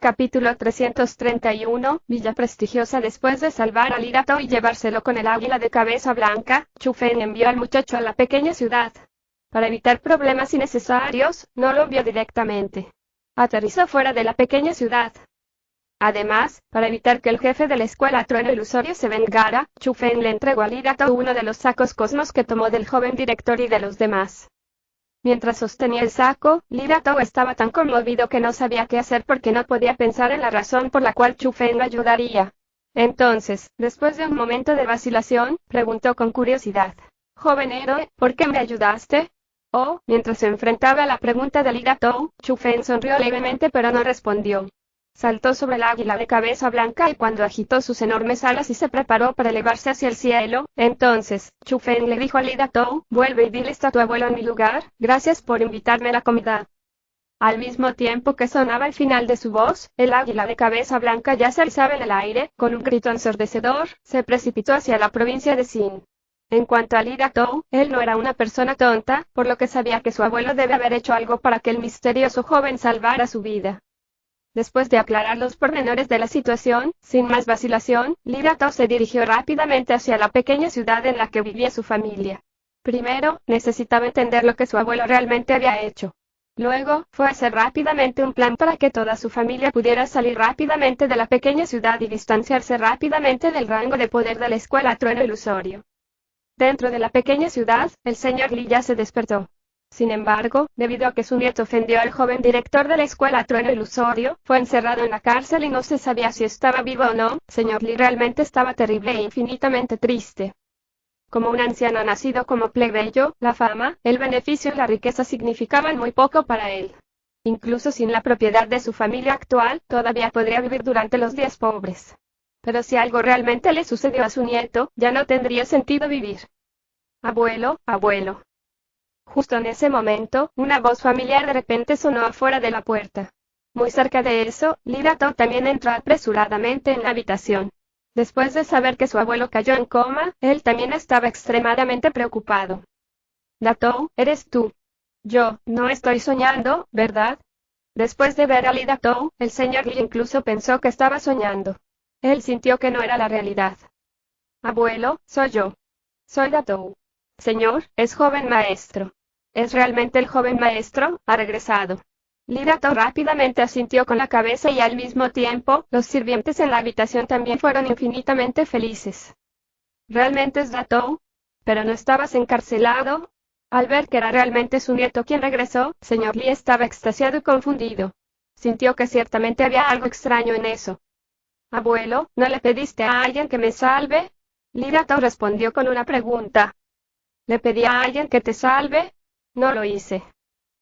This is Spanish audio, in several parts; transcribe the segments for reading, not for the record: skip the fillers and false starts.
Capítulo 331, Villa Prestigiosa. Después de salvar a Lirato y llevárselo con el águila de cabeza blanca, Chu Feng envió al muchacho a la pequeña ciudad. Para evitar problemas innecesarios, no lo envió directamente. Aterrizó fuera de la pequeña ciudad. Además, para evitar que el jefe de la escuela Trueno Ilusorio se vengara, Chu Feng le entregó a Lirato uno de los sacos cosmos que tomó del joven director y de los demás. Mientras sostenía el saco, Lirato estaba tan conmovido que no sabía qué hacer porque no podía pensar en la razón por la cual Chu Feng lo ayudaría. Entonces, después de un momento de vacilación, preguntó con curiosidad: «Joven héroe, ¿por qué me ayudaste?» Mientras se enfrentaba a la pregunta de Lirato, Chu Feng sonrió levemente pero no respondió. Saltó sobre el águila de cabeza blanca y cuando agitó sus enormes alas y se preparó para elevarse hacia el cielo, entonces, Chu Feng le dijo a Lirato: «Vuelve y dile esto a tu abuelo en mi lugar, gracias por invitarme a la comida». Al mismo tiempo que sonaba el final de su voz, el águila de cabeza blanca ya se alzaba en el aire, con un grito ensordecedor, se precipitó hacia la provincia de Xin. En cuanto a Lirato, él no era una persona tonta, por lo que sabía que su abuelo debe haber hecho algo para que el misterioso joven salvara su vida. Después de aclarar los pormenores de la situación, sin más vacilación, Lirato se dirigió rápidamente hacia la pequeña ciudad en la que vivía su familia. Primero, necesitaba entender lo que su abuelo realmente había hecho. Luego, fue a hacer rápidamente un plan para que toda su familia pudiera salir rápidamente de la pequeña ciudad y distanciarse rápidamente del rango de poder de la escuela Trueno Ilusorio. Dentro de la pequeña ciudad, el señor Li ya se despertó. Sin embargo, debido a que su nieto ofendió al joven director de la escuela Trueno Ilusorio, fue encerrado en la cárcel y no se sabía si estaba vivo o no. Señor Li realmente estaba terrible e infinitamente triste. Como un anciano nacido como plebeyo, la fama, el beneficio y la riqueza significaban muy poco para él. Incluso sin la propiedad de su familia actual, todavía podría vivir durante los días pobres. Pero si algo realmente le sucedió a su nieto, ya no tendría sentido vivir. «Abuelo, abuelo». Justo en ese momento, una voz familiar de repente sonó afuera de la puerta. Muy cerca de eso, Lirato también entró apresuradamente en la habitación. Después de saber que su abuelo cayó en coma, él también estaba extremadamente preocupado. «Datou, ¿eres tú?» «Yo, no estoy soñando, ¿verdad?» Después de ver a Lirato, el señor Li incluso pensó que estaba soñando. Él sintió que no era la realidad. «Abuelo, soy yo. Soy Datou. Señor, es joven maestro. ¿Es realmente el joven maestro? Ha regresado». Lirato rápidamente asintió con la cabeza y al mismo tiempo, los sirvientes en la habitación también fueron infinitamente felices. «¿Realmente es Datou? ¿Pero no estabas encarcelado?» Al ver que era realmente su nieto quien regresó, señor Li estaba extasiado y confundido. Sintió que ciertamente había algo extraño en eso. «Abuelo, ¿no le pediste a alguien que me salve?» Lirato respondió con una pregunta. «¿Le pedí a alguien que te salve?» «No lo hice.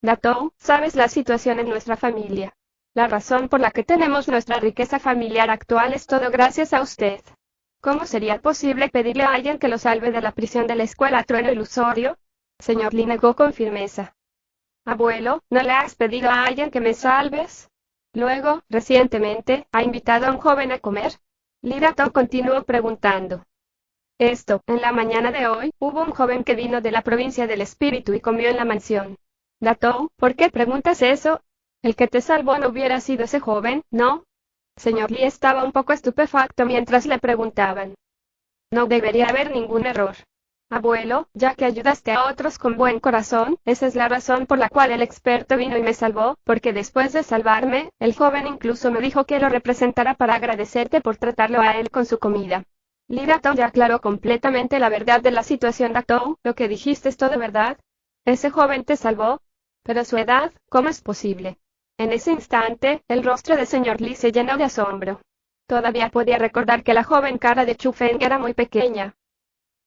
Datou, sabes la situación en nuestra familia. La razón por la que tenemos nuestra riqueza familiar actual es todo gracias a usted. ¿Cómo sería posible pedirle a alguien que lo salve de la prisión de la escuela Trueno Ilusorio?» Señor Li negó con firmeza. «Abuelo, ¿no le has pedido a alguien que me salves?» Luego, recientemente, ¿ha invitado a un joven a comer?» Lirato continuó preguntando. En la mañana de hoy, hubo un joven que vino de la provincia del espíritu y comió en la mansión. «Datou, ¿por qué preguntas eso? El que te salvó no hubiera sido ese joven, ¿no?» Señor Li estaba un poco estupefacto mientras le preguntaban. «No debería haber ningún error. Abuelo, ya que ayudaste a otros con buen corazón, esa es la razón por la cual el experto vino y me salvó, porque después de salvarme, el joven incluso me dijo que lo representara para agradecerte por tratarlo a él con su comida». Lirato ya aclaró completamente la verdad de la situación. «Datou, lo que dijiste es todo verdad. Ese joven te salvó. Pero su edad, ¿cómo es posible?» En ese instante, el rostro del señor Li se llenó de asombro. Todavía podía recordar que la joven cara de Chu Feng era muy pequeña.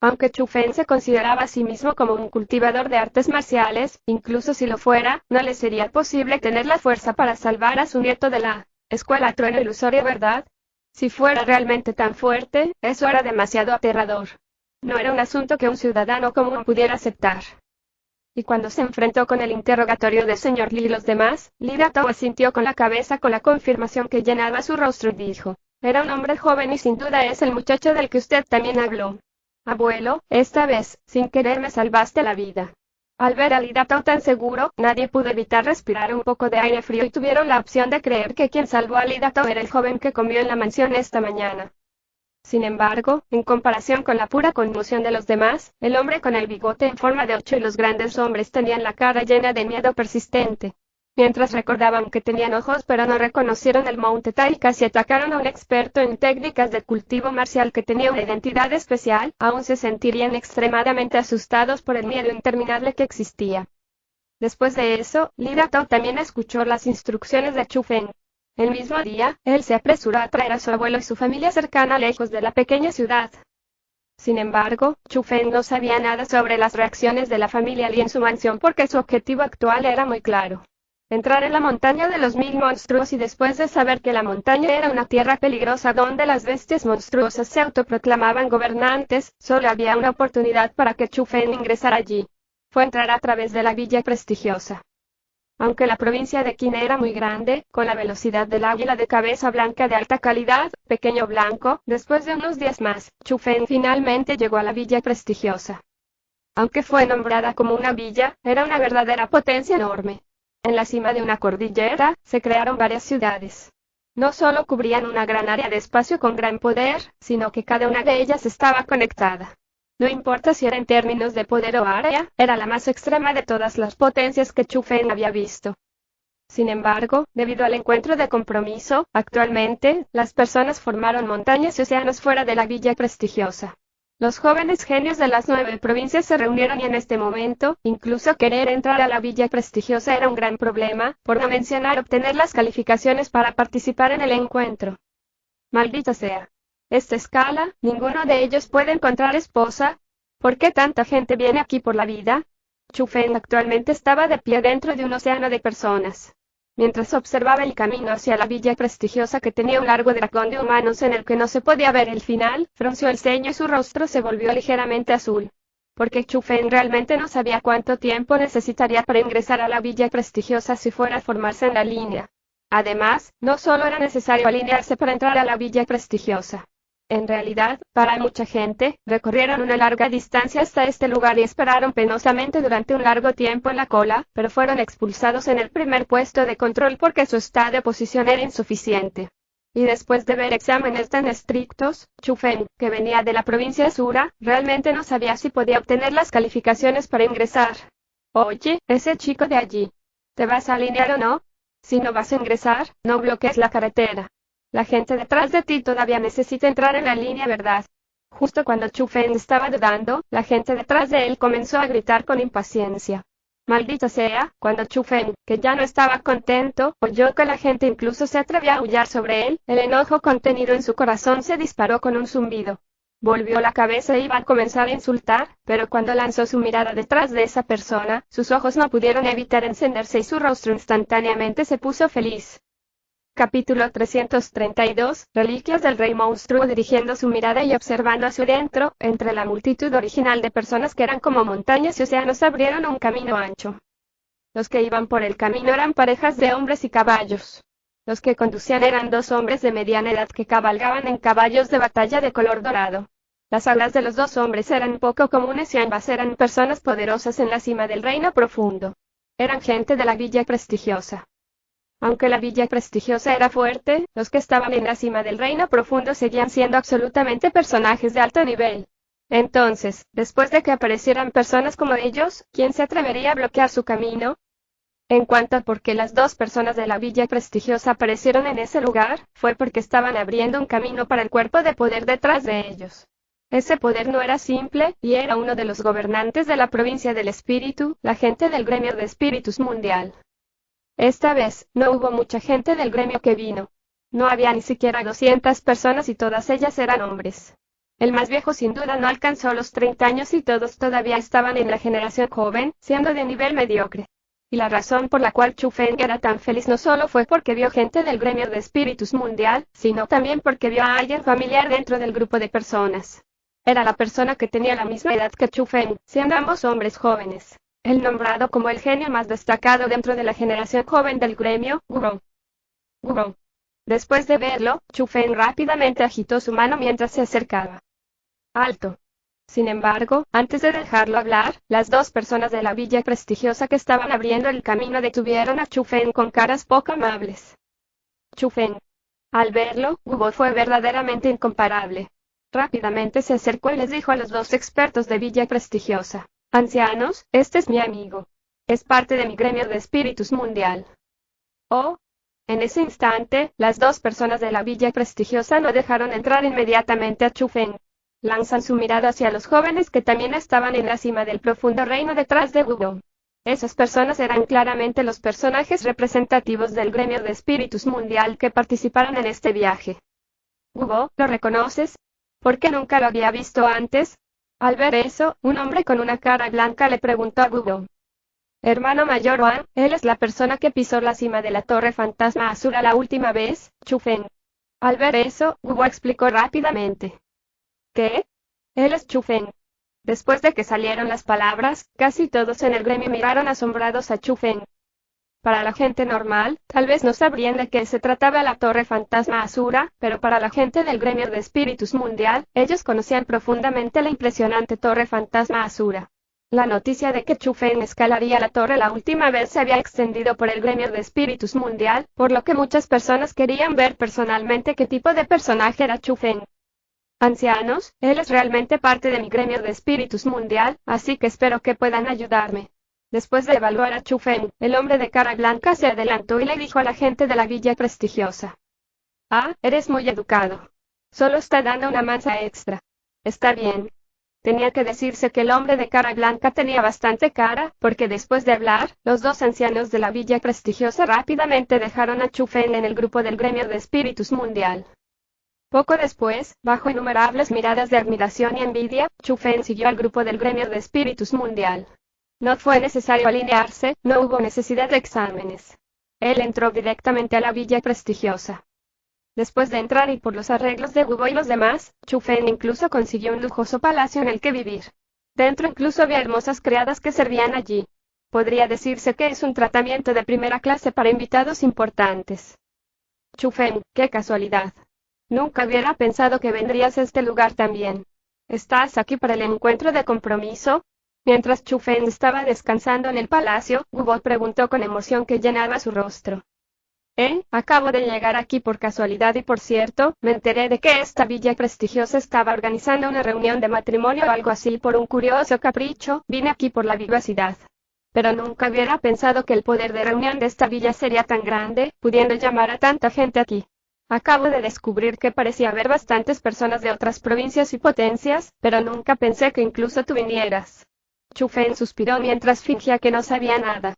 Aunque Chu Feng se consideraba a sí mismo como un cultivador de artes marciales, incluso si lo fuera, no le sería posible tener la fuerza para salvar a su nieto de la escuela Trueno Ilusorio, ¿verdad? Si fuera realmente tan fuerte, eso era demasiado aterrador. No era un asunto que un ciudadano común pudiera aceptar. Y cuando se enfrentó con el interrogatorio del señor Li y los demás, Lirato asintió con la cabeza con la confirmación que llenaba su rostro y dijo: «Era un hombre joven y sin duda es el muchacho del que usted también habló. Abuelo, esta vez, sin querer me salvaste la vida». Al ver a Li Daptong tan seguro, nadie pudo evitar respirar un poco de aire frío y tuvieron la opción de creer que quien salvó a Li Daptong era el joven que comió en la mansión esta mañana. Sin embargo, en comparación con la pura conmoción de los demás, el hombre con el bigote en forma de 8 y los grandes hombres tenían la cara llena de miedo persistente. Mientras recordaban que tenían ojos pero no reconocieron el Monte Tai y casi atacaron a un experto en técnicas de cultivo marcial que tenía una identidad especial, aún se sentirían extremadamente asustados por el miedo interminable que existía. Después de eso, Li Daptong también escuchó las instrucciones de Chu Feng. El mismo día, él se apresuró a traer a su abuelo y su familia cercana lejos de la pequeña ciudad. Sin embargo, Chu Feng no sabía nada sobre las reacciones de la familia Li en su mansión porque su objetivo actual era muy claro. Entrar en la montaña de los 1000 monstruos y después de saber que la montaña era una tierra peligrosa donde las bestias monstruosas se autoproclamaban gobernantes, solo había una oportunidad para que Chu Feng ingresara allí. Fue entrar a través de la villa prestigiosa. Aunque la provincia de Qin era muy grande, con la velocidad del águila de cabeza blanca de alta calidad, pequeño blanco, después de unos días más, Chu Feng finalmente llegó a la villa prestigiosa. Aunque fue nombrada como una villa, era una verdadera potencia enorme. En la cima de una cordillera, se crearon varias ciudades. No solo cubrían una gran área de espacio con gran poder, sino que cada una de ellas estaba conectada. No importa si era en términos de poder o área, era la más extrema de todas las potencias que Chu Feng había visto. Sin embargo, debido al encuentro de compromiso, actualmente, las personas formaron montañas y océanos fuera de la villa prestigiosa. Los jóvenes genios de las 9 provincias se reunieron y en este momento, incluso querer entrar a la villa prestigiosa era un gran problema, por no mencionar obtener las calificaciones para participar en el encuentro. Maldita sea. Esta escala, ninguno de ellos puede encontrar esposa. ¿Por qué tanta gente viene aquí por la vida? Chu Feng actualmente estaba de pie dentro de un océano de personas. Mientras observaba el camino hacia la villa prestigiosa que tenía un largo dragón de humanos en el que no se podía ver el final, frunció el ceño y su rostro se volvió ligeramente azul. Porque Chu Feng realmente no sabía cuánto tiempo necesitaría para ingresar a la villa prestigiosa si fuera a formarse en la línea. Además, no solo era necesario alinearse para entrar a la villa prestigiosa. En realidad, para mucha gente, recorrieron una larga distancia hasta este lugar y esperaron penosamente durante un largo tiempo en la cola, pero fueron expulsados en el primer puesto de control porque su estado de posición era insuficiente. Y después de ver exámenes tan estrictos, Chu Feng, que venía de la provincia Sura, realmente no sabía si podía obtener las calificaciones para ingresar. Oye, ese chico de allí. ¿Te vas a alinear o no? Si no vas a ingresar, no bloquees la carretera. La gente detrás de ti todavía necesita entrar en la línea, ¿verdad? Justo cuando Chu Feng estaba dudando, la gente detrás de él comenzó a gritar con impaciencia. Maldita sea, cuando Chu Feng, que ya no estaba contento, oyó que la gente incluso se atrevía a aullar sobre él, el enojo contenido en su corazón se disparó con un zumbido. Volvió la cabeza e iba a comenzar a insultar, pero cuando lanzó su mirada detrás de esa persona, sus ojos no pudieron evitar encenderse y su rostro instantáneamente se puso feliz. Capítulo 332, Reliquias del Rey Monstruo. Dirigiendo su mirada y observando hacia dentro, entre la multitud original de personas que eran como montañas y océanos abrieron un camino ancho. Los que iban por el camino eran parejas de hombres y caballos. Los que conducían eran 2 hombres de mediana edad que cabalgaban en caballos de batalla de color dorado. Las alas de los 2 hombres eran poco comunes y ambas eran personas poderosas en la cima del reino profundo. Eran gente de la villa prestigiosa. Aunque la villa prestigiosa era fuerte, los que estaban en la cima del reino profundo seguían siendo absolutamente personajes de alto nivel. Entonces, después de que aparecieran personas como ellos, ¿quién se atrevería a bloquear su camino? En cuanto a por qué las 2 personas de la villa prestigiosa aparecieron en ese lugar, fue porque estaban abriendo un camino para el cuerpo de poder detrás de ellos. Ese poder no era simple, y era uno de los gobernantes de la provincia del espíritu, la gente del gremio de espíritus mundial. Esta vez, no hubo mucha gente del gremio que vino. No había ni siquiera 200 personas y todas ellas eran hombres. El más viejo sin duda no alcanzó los 30 años y todos todavía estaban en la generación joven, siendo de nivel mediocre. Y la razón por la cual Chu Feng era tan feliz no solo fue porque vio gente del gremio de espíritus mundial, sino también porque vio a alguien familiar dentro del grupo de personas. Era la persona que tenía la misma edad que Chu Feng, siendo ambos hombres jóvenes. El nombrado como el genio más destacado dentro de la generación joven del gremio, Gurong. Gurong. Después de verlo, Chu Feng rápidamente agitó su mano mientras se acercaba. Alto. Sin embargo, antes de dejarlo hablar, las dos personas de la villa prestigiosa que estaban abriendo el camino detuvieron a Chu Feng con caras poco amables. Chu Feng. Al verlo, Gubo fue verdaderamente incomparable. Rápidamente se acercó y les dijo a los dos expertos de villa prestigiosa: ancianos, este es mi amigo. Es parte de mi gremio de espíritus mundial. Oh. En ese instante, las dos personas de la villa prestigiosa no dejaron entrar inmediatamente a Chu Feng. Lanzan su mirada hacia los jóvenes que también estaban en la cima del profundo reino detrás de Gubo. Esas personas eran claramente los personajes representativos del gremio de espíritus mundial que participaron en este viaje. Gubo, ¿lo reconoces? ¿Por qué nunca lo había visto antes? Al ver eso, un hombre con una cara blanca le preguntó a Gubo. Hermano mayor Wan, él es la persona que pisó la cima de la torre fantasma Asura la última vez, Chu Feng. Al ver eso, Gubo explicó rápidamente. ¿Qué? Él es Chu Feng. Después de que salieron las palabras, casi todos en el gremio miraron asombrados a Chu Feng. Para la gente normal, tal vez no sabrían de qué se trataba la torre fantasma Asura, pero para la gente del gremio de espíritus mundial, ellos conocían profundamente la impresionante torre fantasma Asura. La noticia de que Chu Feng escalaría la torre la última vez se había extendido por el gremio de espíritus mundial, por lo que muchas personas querían ver personalmente qué tipo de personaje era Chu Feng. Ancianos, él es realmente parte de mi gremio de espíritus mundial, así que espero que puedan ayudarme. Después de evaluar a Chu Feng, el hombre de cara blanca se adelantó y le dijo a la gente de la villa prestigiosa. Ah, eres muy educado. Solo está dando una mansa extra. Está bien. Tenía que decirse que el hombre de cara blanca tenía bastante cara, porque después de hablar, los dos ancianos de la villa prestigiosa rápidamente dejaron a Chu Feng en el grupo del gremio de espíritus mundial. Poco después, bajo innumerables miradas de admiración y envidia, Chu Feng siguió al grupo del gremio de espíritus mundial. No fue necesario alinearse, no hubo necesidad de exámenes. Él entró directamente a la villa prestigiosa. Después de entrar y por los arreglos de Gubo y los demás, Chu Feng incluso consiguió un lujoso palacio en el que vivir. Dentro incluso había hermosas criadas que servían allí. Podría decirse que es un tratamiento de primera clase para invitados importantes. Chu Feng, qué casualidad. Nunca hubiera pensado que vendrías a este lugar también. ¿Estás aquí para el encuentro de compromiso? Mientras Chu Feng estaba descansando en el palacio, Gubo preguntó con emoción que llenaba su rostro. Acabo de llegar aquí por casualidad y por cierto, me enteré de que esta villa prestigiosa estaba organizando una reunión de matrimonio o algo así por un curioso capricho, vine aquí por la vivacidad. Pero nunca hubiera pensado que el poder de reunión de esta villa sería tan grande, pudiendo llamar a tanta gente aquí. Acabo de descubrir que parecía haber bastantes personas de otras provincias y potencias, pero nunca pensé que incluso tú vinieras. Chu Feng suspiró mientras fingía que no sabía nada.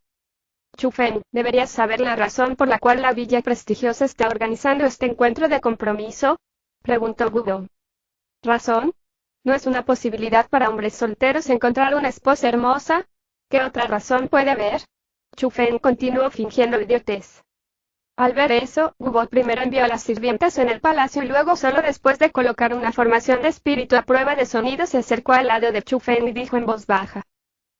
Chu Feng, ¿deberías saber la razón por la cual la villa prestigiosa está organizando este encuentro de compromiso? Preguntó Gubo. ¿Razón? ¿No es una posibilidad para hombres solteros encontrar una esposa hermosa? ¿Qué otra razón puede haber? Chu Feng continuó fingiendo idiotez. Al ver eso, Gubo primero envió a las sirvientas en el palacio y luego solo después de colocar una formación de espíritu a prueba de sonido se acercó al lado de Chu Feng y dijo en voz baja.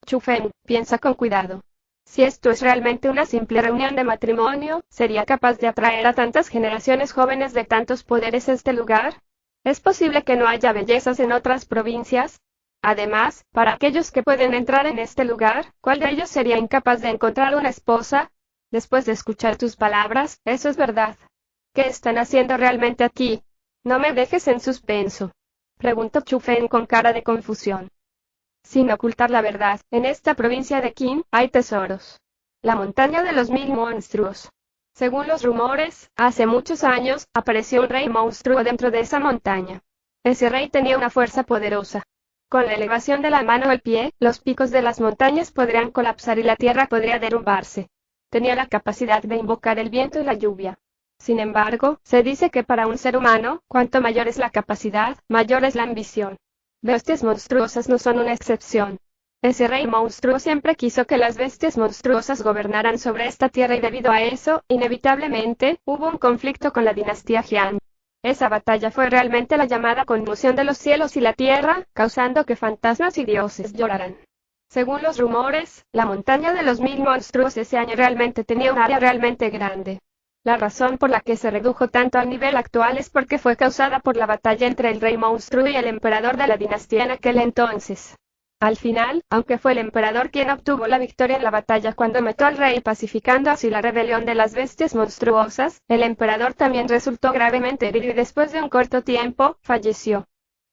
Chu Feng, piensa con cuidado. Si esto es realmente una simple reunión de matrimonio, ¿sería capaz de atraer a tantas generaciones jóvenes de tantos poderes a este lugar? ¿Es posible que no haya bellezas en otras provincias? Además, para aquellos que pueden entrar en este lugar, ¿cuál de ellos sería incapaz de encontrar una esposa? Después de escuchar tus palabras, eso es verdad. ¿Qué están haciendo realmente aquí? No me dejes en suspenso. Preguntó Chu Feng con cara de confusión. Sin ocultar la verdad, en esta provincia de Qin, hay tesoros. La montaña de los 1000 monstruos. Según los rumores, hace muchos años, apareció un rey monstruo dentro de esa montaña. Ese rey tenía una fuerza poderosa. Con la elevación de la mano o el pie, los picos de las montañas podrían colapsar y la tierra podría derrumbarse. Tenía la capacidad de invocar el viento y la lluvia. Sin embargo, se dice que para un ser humano, cuanto mayor es la capacidad, mayor es la ambición. Bestias monstruosas no son una excepción. Ese rey monstruo siempre quiso que las bestias monstruosas gobernaran sobre esta tierra y debido a eso, inevitablemente, hubo un conflicto con la dinastía Jian. Esa batalla fue realmente la llamada conmoción de los cielos y la tierra, causando que fantasmas y dioses lloraran. Según los rumores, la montaña de los 1000 monstruos ese año realmente tenía un área realmente grande. La razón por la que se redujo tanto al nivel actual es porque fue causada por la batalla entre el rey monstruo y el emperador de la dinastía en aquel entonces. Al final, aunque fue el emperador quien obtuvo la victoria en la batalla cuando mató al rey pacificando así la rebelión de las bestias monstruosas, el emperador también resultó gravemente herido y después de un corto tiempo, falleció.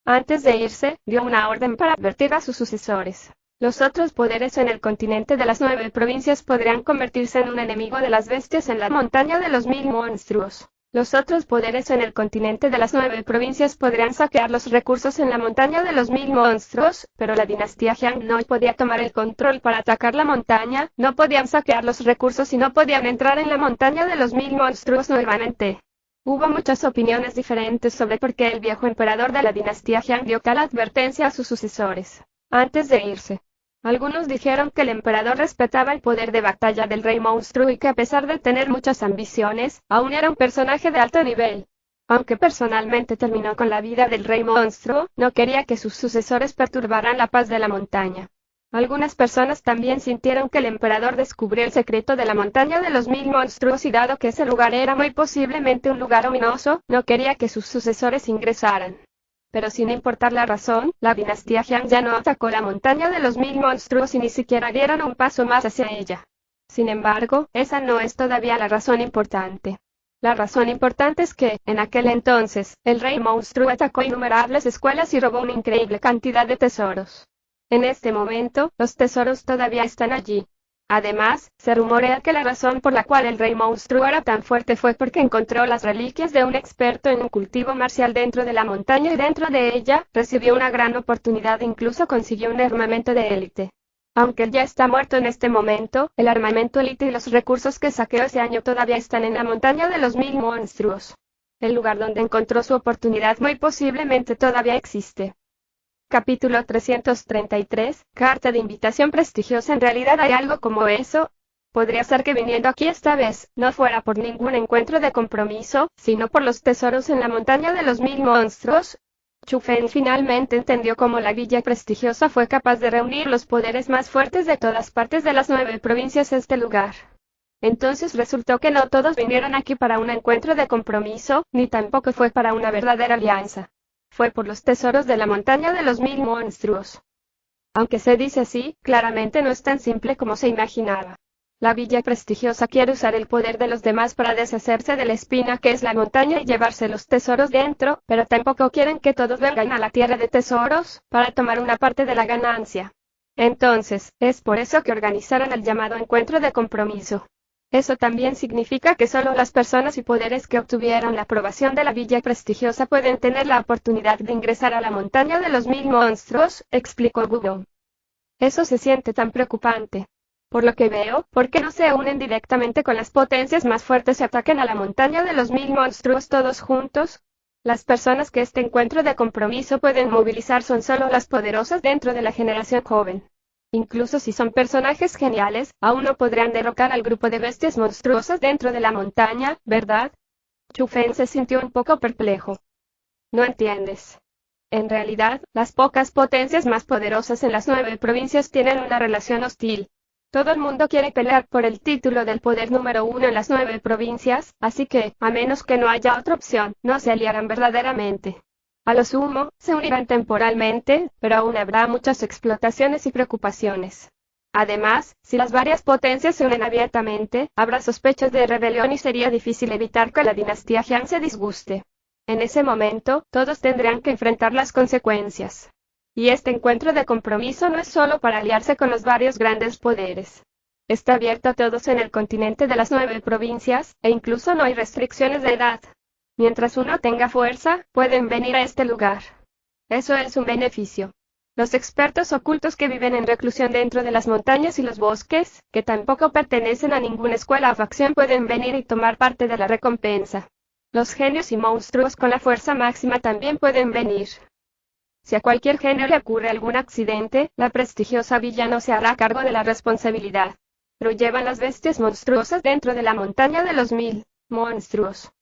Antes de irse, dio una orden para advertir a sus sucesores. Los otros poderes en el continente de las 9 provincias podrían convertirse en un enemigo de las bestias en la montaña de los 1000 monstruos. Los otros poderes en el continente de las 9 provincias podrían saquear los recursos en la montaña de los 1000 monstruos, pero la dinastía Han no podía tomar el control para atacar la montaña, no podían saquear los recursos y no podían entrar en la montaña de los 1000 monstruos nuevamente. Hubo muchas opiniones diferentes sobre por qué el viejo emperador de la dinastía Han dio tal advertencia a sus sucesores. Antes de irse, algunos dijeron que el emperador respetaba el poder de batalla del rey monstruo y que a pesar de tener muchas ambiciones, aún era un personaje de alto nivel. Aunque personalmente terminó con la vida del rey monstruo, no quería que sus sucesores perturbaran la paz de la montaña. Algunas personas también sintieron que el emperador descubrió el secreto de la montaña de los 1000 monstruos y dado que ese lugar era muy posiblemente un lugar ominoso, no quería que sus sucesores ingresaran. Pero sin importar la razón, la dinastía Han ya no atacó la montaña de los 1000 monstruos y ni siquiera dieron un paso más hacia ella. Sin embargo, esa no es todavía la razón importante. La razón importante es que, en aquel entonces, el rey monstruo atacó innumerables escuelas y robó una increíble cantidad de tesoros. En este momento, los tesoros todavía están allí. Además, se rumorea que la razón por la cual el rey monstruo era tan fuerte fue porque encontró las reliquias de un experto en un cultivo marcial dentro de la montaña y dentro de ella, recibió una gran oportunidad e incluso consiguió un armamento de élite. Aunque él ya está muerto en este momento, el armamento élite y los recursos que saqueó ese año todavía están en la montaña de los 1000 monstruos. El lugar donde encontró su oportunidad muy posiblemente todavía existe. Capítulo 333, Carta de invitación prestigiosa. ¿En realidad hay algo como eso? Podría ser que viniendo aquí esta vez, no fuera por ningún encuentro de compromiso, sino por los tesoros en la montaña de los 1000 monstruos. Chu Feng finalmente entendió cómo la villa prestigiosa fue capaz de reunir los poderes más fuertes de todas partes de las 9 provincias a este lugar. Entonces resultó que no todos vinieron aquí para un encuentro de compromiso, ni tampoco fue para una verdadera alianza. Fue por los tesoros de la montaña de los 1000 monstruos. Aunque se dice así, claramente no es tan simple como se imaginaba. La villa prestigiosa quiere usar el poder de los demás para deshacerse de la espina que es la montaña y llevarse los tesoros dentro, pero tampoco quieren que todos vengan a la tierra de tesoros, para tomar una parte de la ganancia. Entonces, es por eso que organizaron el llamado encuentro de compromiso. Eso también significa que solo las personas y poderes que obtuvieron la aprobación de la villa prestigiosa pueden tener la oportunidad de ingresar a la montaña de los 1000 monstruos, explicó Google. Eso se siente tan preocupante. Por lo que veo, ¿por qué no se unen directamente con las potencias más fuertes y ataquen a la montaña de los 1000 monstruos todos juntos? Las personas que este encuentro de compromiso pueden movilizar son solo las poderosas dentro de la generación joven. Incluso si son personajes geniales, aún no podrán derrocar al grupo de bestias monstruosas dentro de la montaña, ¿verdad? Chu Feng se sintió un poco perplejo. No entiendes. En realidad, las pocas potencias más poderosas en las 9 provincias tienen una relación hostil. Todo el mundo quiere pelear por el título del poder número 1 en las 9 provincias, así que, a menos que no haya otra opción, no se aliarán verdaderamente. A lo sumo, se unirán temporalmente, pero aún habrá muchas explotaciones y preocupaciones. Además, si las varias potencias se unen abiertamente, habrá sospechas de rebelión y sería difícil evitar que la dinastía Han se disguste. En ese momento, todos tendrán que enfrentar las consecuencias. Y este encuentro de compromiso no es solo para aliarse con los varios grandes poderes. Está abierto a todos en el continente de las 9 provincias, e incluso no hay restricciones de edad. Mientras uno tenga fuerza, pueden venir a este lugar. Eso es un beneficio. Los expertos ocultos que viven en reclusión dentro de las montañas y los bosques, que tampoco pertenecen a ninguna escuela o facción, pueden venir y tomar parte de la recompensa. Los genios y monstruos con la fuerza máxima también pueden venir. Si a cualquier genio le ocurre algún accidente, la prestigiosa villa no se hará cargo de la responsabilidad. Pero llevan las bestias monstruosas dentro de la montaña de los 1000 monstruos.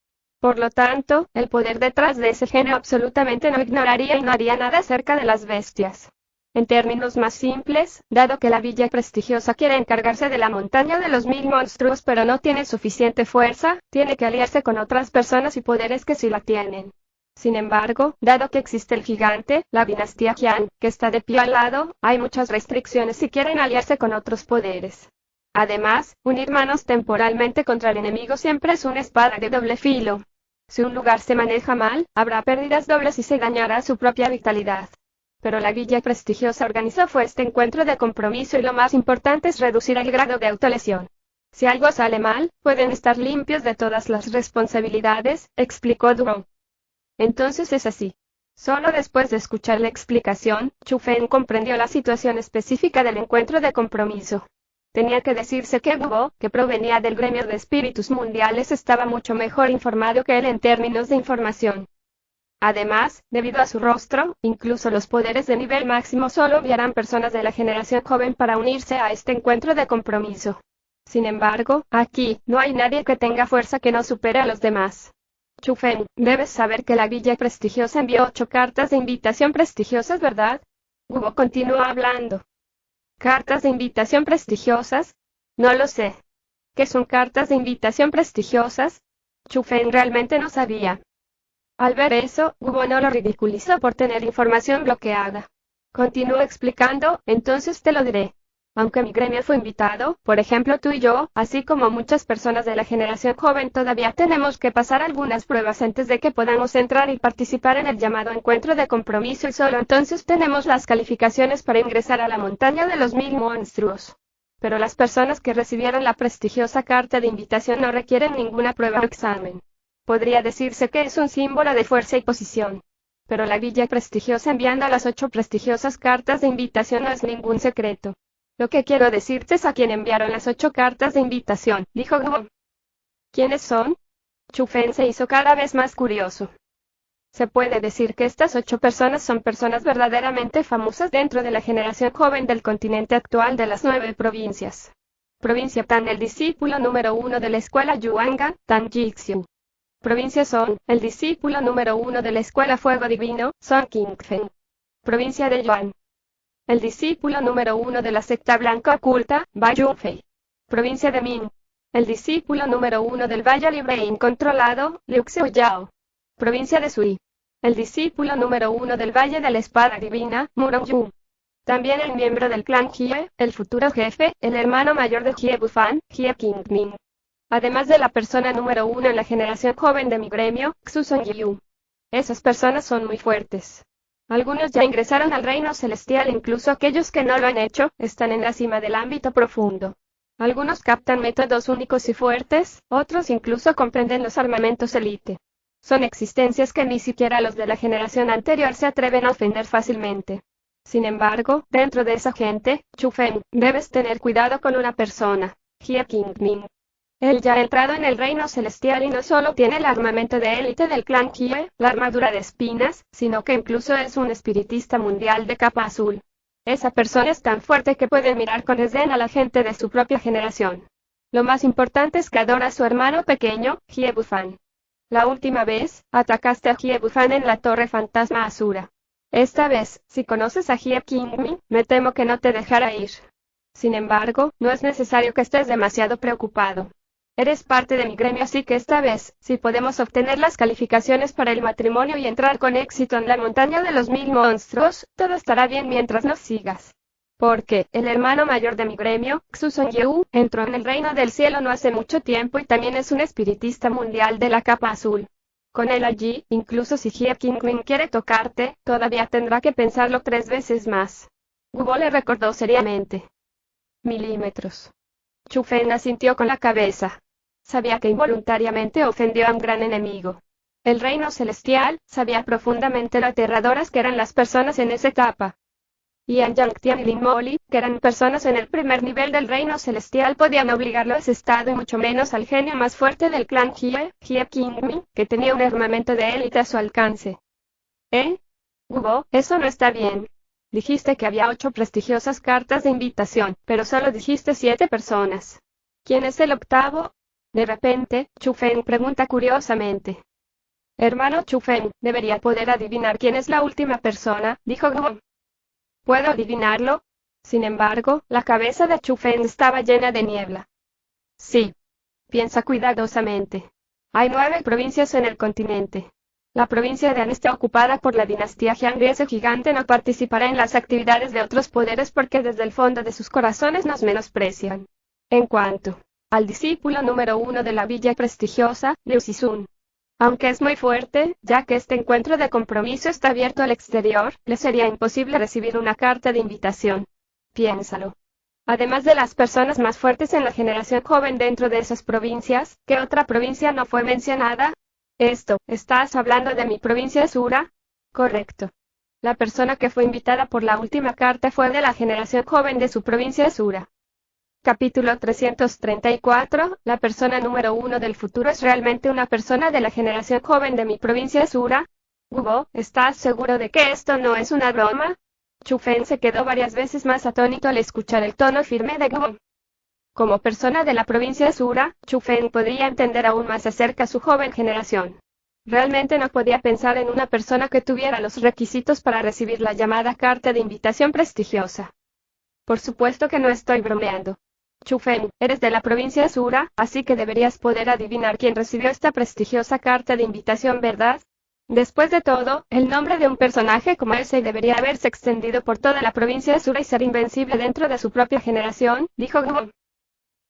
Por lo tanto, el poder detrás de ese genio absolutamente no ignoraría y no haría nada acerca de las bestias. En términos más simples, dado que la villa prestigiosa quiere encargarse de la montaña de los 1000 monstruos pero no tiene suficiente fuerza, tiene que aliarse con otras personas y poderes que sí la tienen. Sin embargo, dado que existe el gigante, la dinastía Qian, que está de pie al lado, hay muchas restricciones si quieren aliarse con otros poderes. Además, unir manos temporalmente contra el enemigo siempre es una espada de doble filo. Si un lugar se maneja mal, habrá pérdidas dobles y se dañará su propia vitalidad. Pero la villa prestigiosa organizó este encuentro de compromiso y lo más importante es reducir el grado de autolesión. Si algo sale mal, pueden estar limpios de todas las responsabilidades, explicó Duo. Entonces es así. Solo después de escuchar la explicación, Chu Feng comprendió la situación específica del encuentro de compromiso. Tenía que decirse que Duo, que provenía del gremio de espíritus mundiales, estaba mucho mejor informado que él en términos de información. Además, debido a su rostro, incluso los poderes de nivel máximo solo enviarán personas de la generación joven para unirse a este encuentro de compromiso. Sin embargo, aquí, no hay nadie que tenga fuerza que no supere a los demás. Chu Feng, debes saber que la villa prestigiosa envió 8 cartas de invitación prestigiosas, ¿verdad? Guo continuó hablando. ¿Cartas de invitación prestigiosas? No lo sé. ¿Qué son cartas de invitación prestigiosas? Chu Feng realmente no sabía. Al ver eso, Guo no lo ridiculizó por tener información bloqueada. Continuó explicando, entonces te lo diré. Aunque mi gremio fue invitado, por ejemplo tú y yo, así como muchas personas de la generación joven, todavía tenemos que pasar algunas pruebas antes de que podamos entrar y participar en el llamado encuentro de compromiso y solo entonces tenemos las calificaciones para ingresar a la montaña de los 1000 monstruos. Pero las personas que recibieron la prestigiosa carta de invitación no requieren ninguna prueba o examen. Podría decirse que es un símbolo de fuerza y posición. Pero la villa prestigiosa enviando las 8 prestigiosas cartas de invitación no es ningún secreto. Lo que quiero decirte es a quien enviaron las 8 cartas de invitación, dijo Guo. ¿Quiénes son? Chu Feng se hizo cada vez más curioso. Se puede decir que estas 8 personas son personas verdaderamente famosas dentro de la generación joven del continente actual de las 9 provincias. Provincia Tan, el discípulo número 1 de la escuela Yuanga, Tan Jixiu. Provincia Son, el discípulo número 1 de la escuela Fuego Divino, Son Qingfeng. Provincia de Yuan. El discípulo número 1 de la secta blanca oculta, Bai Yunfei. Provincia de Min. El discípulo número 1 del Valle Libre e Incontrolado, Liu Xiaoyao. Provincia de Sui. El discípulo número 1 del Valle de la Espada Divina, Murong Yu. También el miembro del clan Jie, el futuro jefe, el hermano mayor de Jie Bufan, Jie Qingming. Además de la persona número 1 en la generación joven de mi gremio, Xu Songyu. Esas personas son muy fuertes. Algunos ya ingresaron al reino celestial, incluso aquellos que no lo han hecho, están en la cima del ámbito profundo. Algunos captan métodos únicos y fuertes, otros incluso comprenden los armamentos élite. Son existencias que ni siquiera los de la generación anterior se atreven a ofender fácilmente. Sin embargo, dentro de esa gente, Chu Feng, debes tener cuidado con una persona, Jie Qingming. Él ya ha entrado en el reino celestial y no solo tiene el armamento de élite del clan Jie, la armadura de espinas, sino que incluso es un espiritista mundial de capa azul. Esa persona es tan fuerte que puede mirar con desdén a la gente de su propia generación. Lo más importante es que adora a su hermano pequeño, Jie Bufan. La última vez, atacaste a Jie Bufan en la Torre Fantasma Asura. Esta vez, si conoces a Jie Qingming, me temo que no te dejará ir. Sin embargo, no es necesario que estés demasiado preocupado. Eres parte de mi gremio, así que esta vez, si podemos obtener las calificaciones para el matrimonio y entrar con éxito en la montaña de los 1000 monstruos, todo estará bien mientras nos sigas. Porque, el hermano mayor de mi gremio, Xu Songyu, entró en el reino del cielo no hace mucho tiempo y también es un espiritista mundial de la capa azul. Con él allí, incluso si Jie Qingming quiere tocarte, todavía tendrá que pensarlo 3 veces más. Guo le recordó seriamente. Milímetros. Chu Feng asintió con la cabeza. Sabía que involuntariamente ofendió a un gran enemigo. El reino celestial sabía profundamente lo aterradoras que eran las personas en esa etapa. Yan Yangtian y Lin Moli, que eran personas en el primer nivel del reino celestial, podían obligarlo a ese estado y mucho menos al genio más fuerte del clan Jie, Jie Qingming, que tenía un armamento de élite a su alcance. Guo, eso no está bien. Dijiste que había 8 prestigiosas cartas de invitación, pero solo dijiste 7 personas. ¿Quién es el octavo? De repente, Chu Feng pregunta curiosamente. Hermano Chu Feng, debería poder adivinar quién es la última persona, dijo Guo. ¿Puedo adivinarlo? Sin embargo, la cabeza de Chu Feng estaba llena de niebla. Sí. Piensa cuidadosamente. Hay 9 provincias en el continente. La provincia de Han está ocupada por la dinastía Jiang y ese gigante no participará en las actividades de otros poderes porque desde el fondo de sus corazones nos menosprecian. En cuanto al discípulo número 1 de la villa prestigiosa, Liu Zizun. Aunque es muy fuerte, ya que este encuentro de compromiso está abierto al exterior, le sería imposible recibir una carta de invitación. Piénsalo. Además de las personas más fuertes en la generación joven dentro de esas provincias, ¿qué otra provincia no fue mencionada? ¿Estás hablando de mi provincia Sura? Correcto. La persona que fue invitada por la última carta fue de la generación joven de su provincia Sura. Capítulo 334. La persona número 1 del futuro es realmente una persona de la generación joven de mi provincia Sura. Gubo, ¿estás seguro de que esto no es una broma? Chu Feng se quedó varias veces más atónito al escuchar el tono firme de Gubo. Como persona de la provincia Sura, Chu Feng podría entender aún más acerca de su joven generación. Realmente no podía pensar en una persona que tuviera los requisitos para recibir la llamada carta de invitación prestigiosa. Por supuesto que no estoy bromeando. Chu Feng, eres de la provincia Sura, así que deberías poder adivinar quién recibió esta prestigiosa carta de invitación, ¿verdad? Después de todo, el nombre de un personaje como ese debería haberse extendido por toda la provincia Sura y ser invencible dentro de su propia generación, dijo Gubo.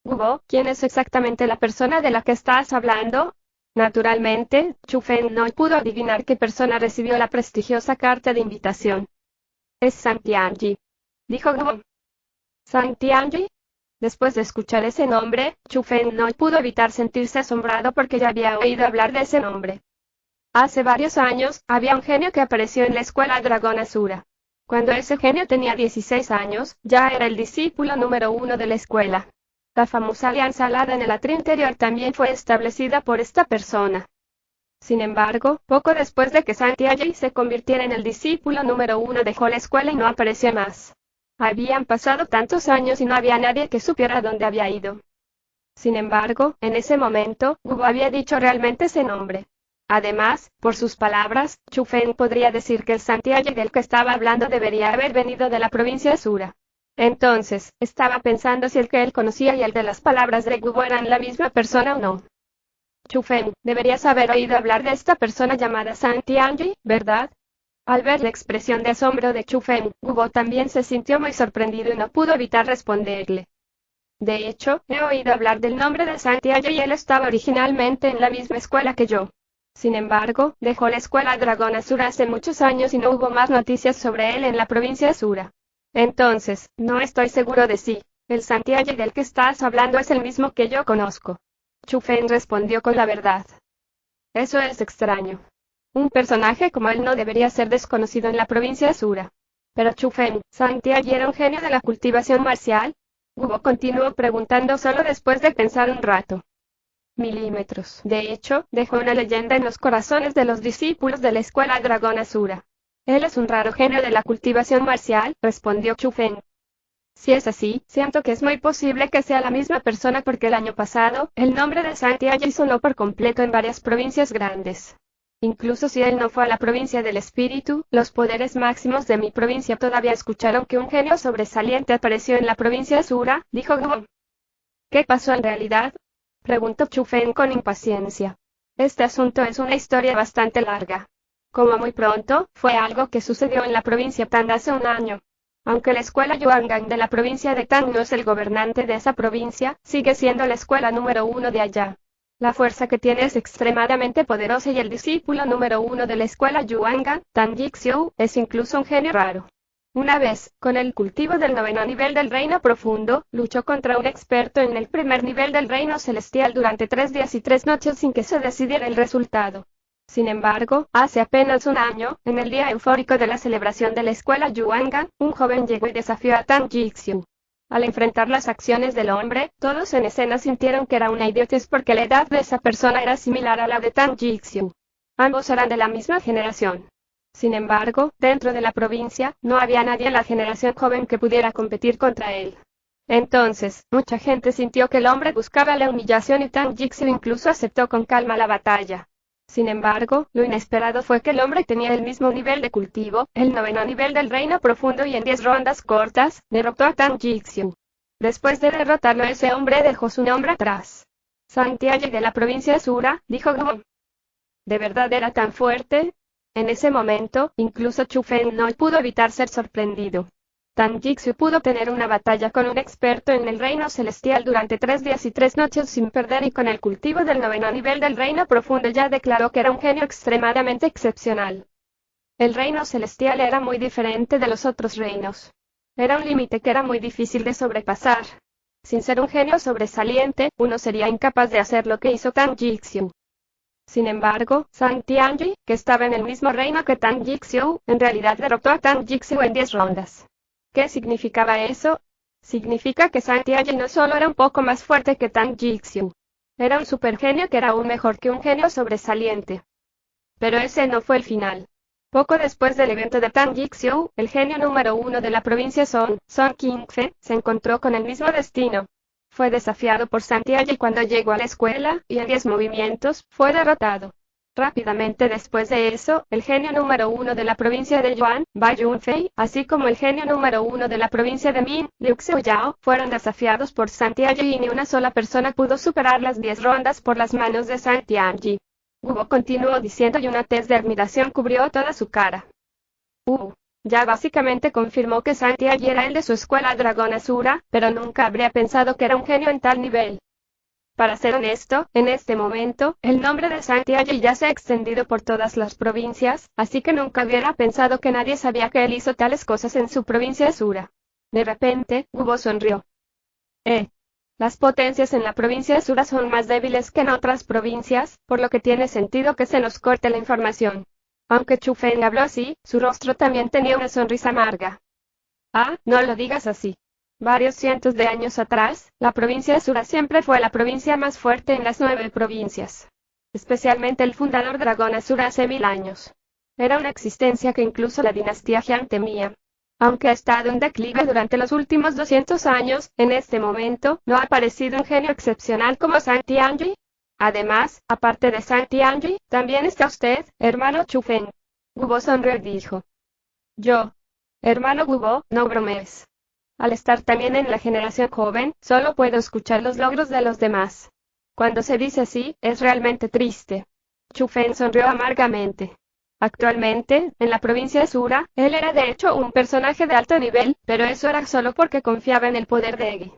Gubo, ¿quién es exactamente la persona de la que estás hablando? Naturalmente, Chu Feng no pudo adivinar qué persona recibió la prestigiosa carta de invitación. Es Zhang Tianyi, dijo Gubo. ¿Zhang Tianyi? Después de escuchar ese nombre, Chu Feng no pudo evitar sentirse asombrado porque ya había oído hablar de ese nombre. Hace varios años, había un genio que apareció en la escuela Dragón Asura. Cuando ese genio tenía 16 años, ya era el discípulo número 1 de la escuela. La famosa alianza alada en el atrio interior también fue establecida por esta persona. Sin embargo, poco después de que Zhang Tianyi se convirtiera en el discípulo número 1, dejó la escuela y no apareció más. Habían pasado tantos años y no había nadie que supiera dónde había ido. Sin embargo, en ese momento, Gubo había dicho realmente ese nombre. Además, por sus palabras, Chu Feng podría decir que el Zhang Tianyi del que estaba hablando debería haber venido de la provincia Sura. Entonces, estaba pensando si el que él conocía y el de las palabras de Gubo eran la misma persona o no. Chu Feng, deberías haber oído hablar de esta persona llamada Zhang Tianyi, ¿verdad? Al ver la expresión de asombro de Chu Feng, Gubo también se sintió muy sorprendido y no pudo evitar responderle. De hecho, he oído hablar del nombre de Zhang Tianyi y él estaba originalmente en la misma escuela que yo. Sin embargo, dejó la escuela Dragón Asura hace muchos años y no hubo más noticias sobre él en la provincia Asura. Entonces, no estoy seguro de si el Zhang Tianyi del que estás hablando es el mismo que yo conozco. Chu Feng respondió con la verdad. Eso es extraño. Un personaje como él no debería ser desconocido en la provincia Asura. Pero Chu Feng, ¿Zhang Tianyi era un genio de la cultivación marcial? Gubo continuó preguntando solo después de pensar un rato. Milímetros. De hecho, dejó una leyenda en los corazones de los discípulos de la escuela Dragón Asura. Él es un raro genio de la cultivación marcial, respondió Chu Feng. Si es así, siento que es muy posible que sea la misma persona porque el año pasado, el nombre de Zhang Tianyi sonó por completo en varias provincias grandes. Incluso si él no fue a la provincia del espíritu, los poderes máximos de mi provincia todavía escucharon que un genio sobresaliente apareció en la provincia Asura, dijo Gubo. ¿Qué pasó en realidad? Preguntó Chu Feng con impaciencia. Este asunto es una historia bastante larga. Como muy pronto, fue algo que sucedió en la provincia Tan hace un año. Aunque la escuela Yuangang de la provincia de Tan no es el gobernante de esa provincia, sigue siendo la escuela número 1 de allá. La fuerza que tiene es extremadamente poderosa y el discípulo número 1 de la escuela Yuangang, Tan Jixiu, es incluso un genio raro. Una vez, con el cultivo del 9º nivel del reino profundo, luchó contra un experto en el primer nivel del reino celestial durante 3 días y 3 noches sin que se decidiera el resultado. Sin embargo, hace apenas un año, en el día eufórico de la celebración de la escuela Yuangang, un joven llegó y desafió a Tan Jixiu. Al enfrentar las acciones del hombre, todos en escena sintieron que era una idiotez porque la edad de esa persona era similar a la de Tan Jixiu. Ambos eran de la misma generación. Sin embargo, dentro de la provincia, no había nadie en la generación joven que pudiera competir contra él. Entonces, mucha gente sintió que el hombre buscaba la humillación y Tan Jixiu incluso aceptó con calma la batalla. Sin embargo, lo inesperado fue que el hombre tenía el mismo nivel de cultivo, el noveno nivel del reino profundo, y en 10 rondas cortas, derrotó a Tang Jixu. Después de derrotarlo, ese hombre dejó su nombre atrás. Santiago de la provincia Sura, dijo Gubo. ¿De verdad era tan fuerte? En ese momento, incluso Chu Feng no pudo evitar ser sorprendido. Tang Jixu pudo tener una batalla con un experto en el reino celestial durante 3 días y 3 noches sin perder, y con el cultivo del noveno nivel del reino profundo ya declaró que era un genio extremadamente excepcional. El reino celestial era muy diferente de los otros reinos. Era un límite que era muy difícil de sobrepasar. Sin ser un genio sobresaliente, uno sería incapaz de hacer lo que hizo Tang Jixu. Sin embargo, Zhang Tianyi, que estaba en el mismo reino que Tang Jixu, en realidad derrotó a Tang Jixu en 10 rondas. ¿Qué significaba eso? Significa que Zhang Tianyi no solo era un poco más fuerte que Tang Jixu. Era un supergenio que era aún mejor que un genio sobresaliente. Pero ese no fue el final. Poco después del evento de Tang Jixu, el genio número 1 de la provincia Song Qingfe, se encontró con el mismo destino. Fue desafiado por Zhang Tianyi cuando llegó a la escuela, y en 10 movimientos, fue derrotado. Rápidamente después de eso, el genio número 1 de la provincia de Yuan, Bai Yunfei, así como el genio número 1 de la provincia de Min, Liu Xiaoyao, fueron desafiados por Zhang Tianyi, y ni una sola persona pudo superar las 10 rondas por las manos de Zhang Tianyi. Gubo continuó diciendo, y una tez de admiración cubrió toda su cara. Ya básicamente confirmó que Zhang Tianyi era el de su escuela Dragón Asura, pero nunca habría pensado que era un genio en tal nivel. Para ser honesto, en este momento, el nombre de Zhang Tianyi ya se ha extendido por todas las provincias, así que nunca hubiera pensado que nadie sabía que él hizo tales cosas en su provincia Asura. De repente, Gubo sonrió. Las potencias en la provincia Asura son más débiles que en otras provincias, por lo que tiene sentido que se nos corte la información. Aunque Chu Feng habló así, su rostro también tenía una sonrisa amarga. No lo digas así. Varios cientos de años atrás, la provincia Asura siempre fue la provincia más fuerte en las 9 provincias. Especialmente el fundador Dragón Asura hace 1000 años. Era una existencia que incluso la dinastía Han temía. Aunque ha estado en declive durante los últimos 200 años, en este momento, no ha aparecido un genio excepcional como Zhang Tianyi. Además, aparte de Zhang Tianyi, también está usted, hermano Chu Feng. Gubo sonrió y dijo. Yo. Hermano Gubo, no bromees. Al estar también en la generación joven, solo puedo escuchar los logros de los demás. Cuando se dice así, es realmente triste. Chu Feng sonrió amargamente. Actualmente, en la provincia de Sura, él era de hecho un personaje de alto nivel, pero eso era solo porque confiaba en el poder de Eggy.